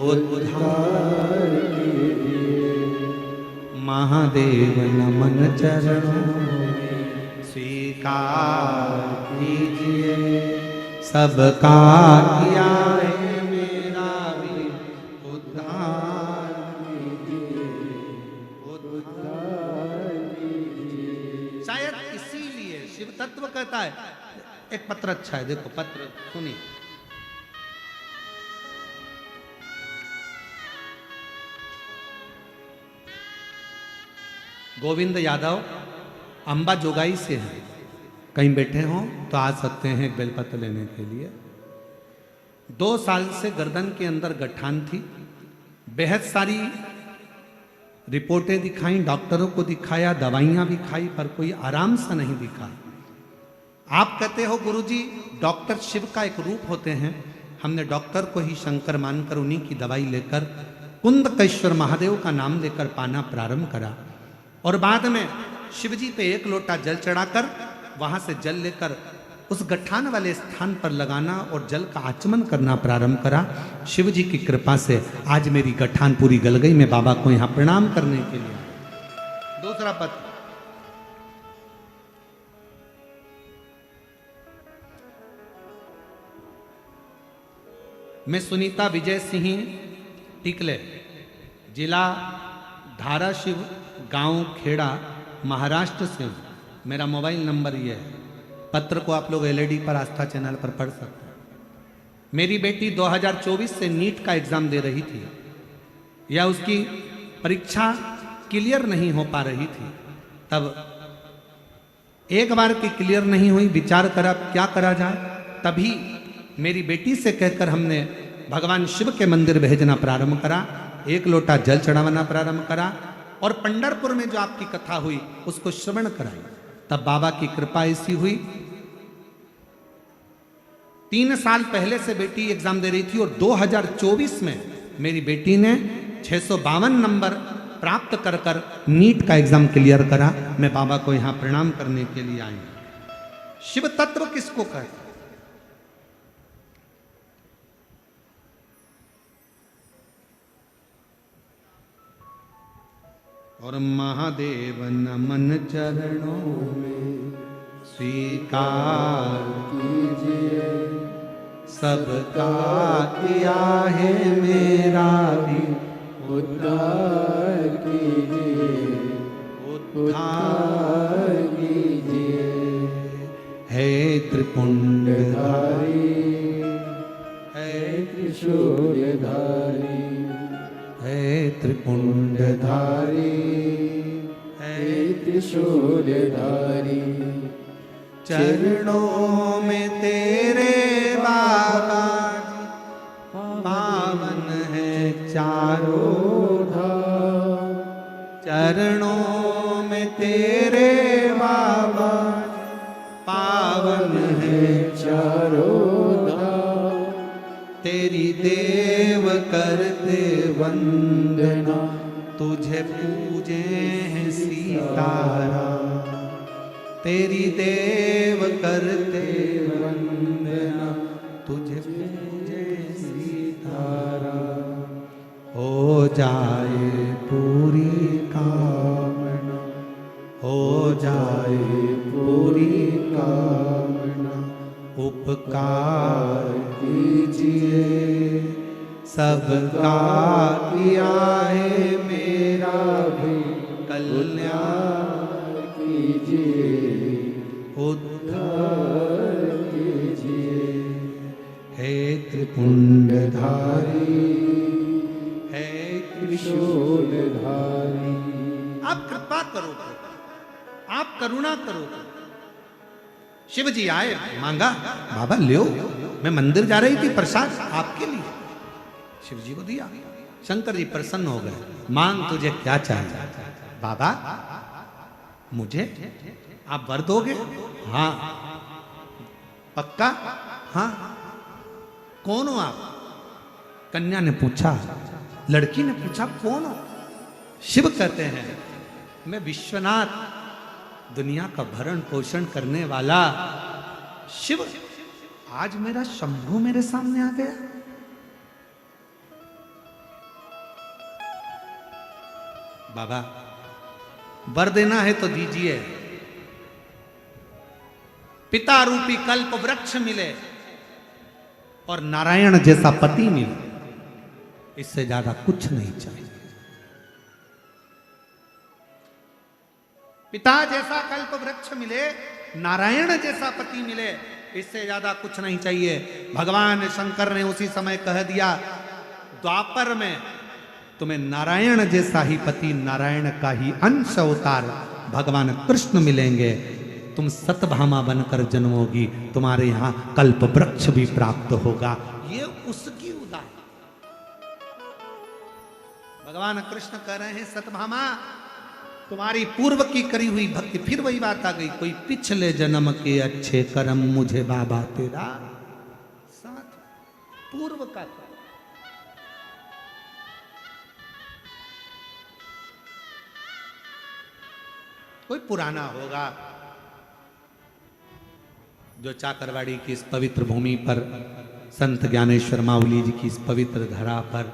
उद्धार कीजिए। महादेव नमन चरणों में स्वीकार कीजिए, सबका किया है मेरा भी उद्धार कीजिए, उद्धार कीजिए। शायद इसीलिए शिव तत्व कहता है। एक पत्र अच्छा है, देखो पत्र सुनिए। गोविंद यादव अंबा जोगाई से हैं, कहीं बैठे हों तो आ सकते हैं एक बेलपत्र लेने के लिए। 2 साल से गर्दन के अंदर गठान थी, बेहद सारी रिपोर्टें दिखाई, डॉक्टरों को दिखाया, दवाइयां भी खाई, पर कोई आराम सा नहीं दिखा। आप कहते हो गुरुजी डॉक्टर शिव का एक रूप होते हैं। हमने डॉक्टर को ही शंकर मानकर उन्हीं की दवाई लेकर कुंदकेश्वर महादेव का नाम लेकर पाना प्रारंभ करा, और बाद में शिव जी पे एक लोटा जल चढ़ाकर वहां से जल लेकर उस गठान वाले स्थान पर लगाना और जल का आचमन करना प्रारंभ करा। शिव जी की कृपा से आज मेरी गठान पूरी गल गई। मैं बाबा को यहां प्रणाम करने के लिए। दूसरा पत्र, मैं सुनीता विजय सिंह टिकले, जिला धाराशिव, गांव खेड़ा, महाराष्ट्र से हूं। मेरा मोबाइल नंबर ये है। पत्र को आप लोग एलईडी पर आस्था चैनल पर पढ़ सकते हैं। मेरी बेटी 2024 से नीट का एग्जाम दे रही थी, या उसकी परीक्षा क्लियर नहीं हो पा रही थी। तब एक बार की क्लियर नहीं हुई, विचार करा क्या करा जाए। तभी मेरी बेटी से कहकर हमने भगवान शिव के मंदिर भेजना प्रारंभ करा, एक लोटा जल चढ़ाना प्रारंभ करा, और पंढरपुर में जो आपकी कथा हुई उसको श्रवण कराई। तब बाबा की कृपा ऐसी हुई, 3 साल पहले से बेटी एग्जाम दे रही थी, और 2024 में मेरी बेटी ने 652 नंबर प्राप्त कर कर नीट का एग्जाम क्लियर करा। मैं बाबा को यहां प्रणाम करने के लिए आई। शिव तत्व किसको कहते? और महादेव नमन चरणों में स्वीकार कीजिए, सबका किया है मेरा भी उद्धार कीजिए, उद्धार कीजिए। है त्रिपुंडधारी, है त्रिशूलधारी, है त्रिपुंडधारी, है त्रिशूलधारी। चरणों में तेरे बाबा पावन है चारों धाम। चरणों में तेरे बाबा पावन है चारों धाम। तेरी देव करते वंदना, तुझे पूजे हैं सीताराम। तेरी देव करते वंदना, तुझे पूजे सीताराम। हो जाए पूरी कामना, हो जाए पूरी कामना। उपकार कीजिए, सबका किया है मेरा भी कल्याण कीजिए, उद्धार कीजिए। हे त्रिपुंडधारी, हे त्रिशूलधारी। आप कृपा करो, आप करुणा करो। शिव जी आए, मांगा, बाबा लो, मैं मंदिर जा रही थी, प्रसाद आपके लिए। शिव जी को दिया। शंकर जी प्रसन्न हो गए, मांग तुझे क्या चाहिए? बाबा मुझे आप वर दोगे? हाँ। पक्का? हाँ। कौन हो आप? कन्या ने पूछा, लड़की ने पूछा कौन हो? शिव कहते हैं मैं विश्वनाथ, दुनिया का भरण पोषण करने वाला शिव। आज मेरा शंभू मेरे सामने आ गया। बाबा वर देना है तो दीजिए। पिता रूपी कल्प वृक्ष मिले और नारायण जैसा पति मिले, इससे ज्यादा कुछ नहीं चाहिए। पिता जैसा कल्प वृक्ष मिले, नारायण जैसा पति मिले, इससे ज्यादा कुछ नहीं चाहिए। भगवान शंकर ने उसी समय कह दिया, द्वापर में तुम्हें नारायण जैसा ही पति, नारायण का ही अंश अवतार भगवान कृष्ण मिलेंगे। तुम सतभामा बनकर जन्मोगी, तुम्हारे यहां कल्प वृक्ष भी प्राप्त होगा। ये उसकी उदाहरण। भगवान कृष्ण कह रहे हैं सतभामा तुम्हारी पूर्व की करी हुई भक्ति, फिर वही बात आ गई, कोई पिछले जन्म के अच्छे कर्म मुझे बाबा तेरा साथ, पूर्व का कर्म। कोई पुराना होगा जो चाकरवाड़ी की इस पवित्र भूमि पर, संत ज्ञानेश्वर माउली जी की इस पवित्र धरा पर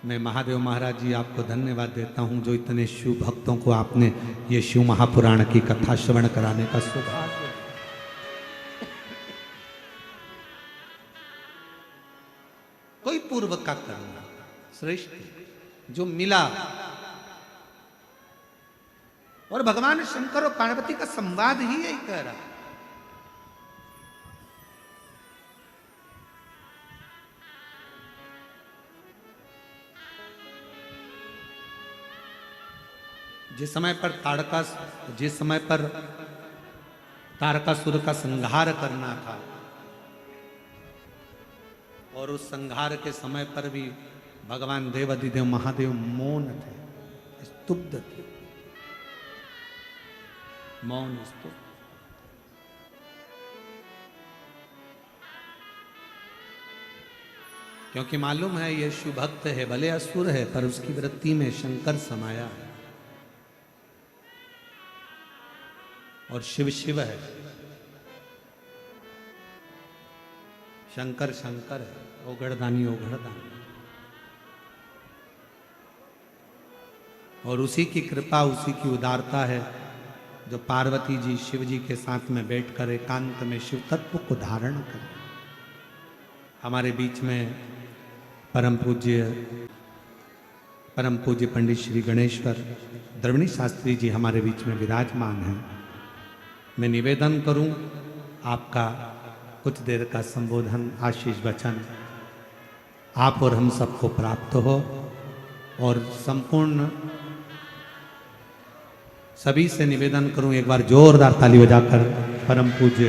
मैं महादेव महाराज जी आपको धन्यवाद देता हूं जो इतने शिव भक्तों को आपने ये शिव महापुराण की कथा श्रवण कराने का सौभाग्य। कोई पूर्व का करना श्रेष्ठ जो मिला, और भगवान शंकर और पार्वती का संवाद ही यही कह रहा है। जिस समय पर तारकासुर का संहार करना था, और उस संहार के समय पर भी भगवान देवाधिदेव महादेव मौन थे, स्तुब्ध थे, मौन स्तुब्ध। क्योंकि मालूम है ये शिव भक्त है, भले असुर है, पर उसकी वृत्ति में शंकर समाया है, और शिव शिव है, शंकर शंकर है, ओघड़दानी ओघड़दानी। और उसी की कृपा, उसी की उदारता है जो पार्वती जी शिव जी के साथ में बैठकर एकांत में शिव तत्व को धारण करें। हमारे बीच में परम पूज्य पंडित श्री गणेश्वर द्रविणी शास्त्री जी हमारे बीच में विराजमान हैं। मैं निवेदन करूं आपका कुछ देर का संबोधन, आशीष वचन आप और हम सबको प्राप्त हो, और संपूर्ण सभी से निवेदन करूं एक बार जोरदार ताली बजाकर परम पूज्य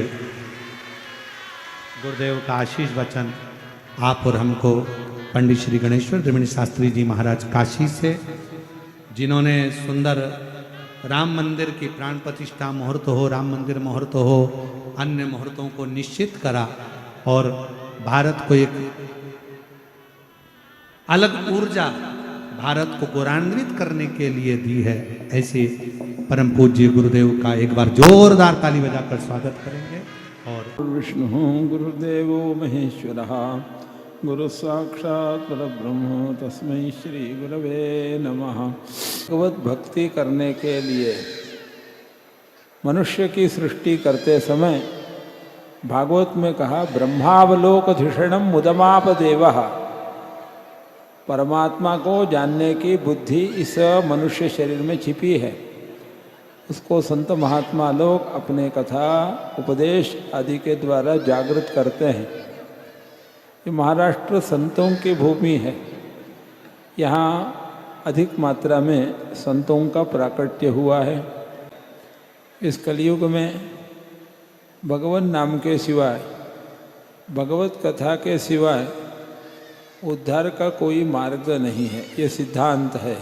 गुरुदेव का आशीष वचन आप और हमको पंडित श्री गणेश्वर द्रविणी शास्त्री जी महाराज काशी से, जिन्होंने सुंदर राम मंदिर की प्राण प्रतिष्ठा मुहूर्त हो, राम मंदिर मुहूर्त हो, अन्य मुहूर्तों को निश्चित करा और भारत को एक अलग ऊर्जा, भारत को गौरवान्वित करने के लिए दी है। ऐसे परम पूज्य गुरुदेव का एक बार जोरदार ताली बजाकर स्वागत करेंगे। और विष्णु गुरुदेवो महेश्वरः गुरु साक्षात् परब्रह्म तस्मै श्री गुरवे नमः। भगवत भक्ति करने के लिए मनुष्य की सृष्टि करते समय भागवत में कहा ब्रह्मावलोकधिषणम मुदमाप देवः, परमात्मा को जानने की बुद्धि इस मनुष्य शरीर में छिपी है। उसको संत महात्मा लोग अपने कथा उपदेश आदि के द्वारा जागृत करते हैं। ये महाराष्ट्र संतों की भूमि है, यहाँ अधिक मात्रा में संतों का प्राकट्य हुआ है। इस कलयुग में भगवान नाम के सिवाय, भगवत कथा के सिवाय उद्धार का कोई मार्ग नहीं है, ये सिद्धांत है।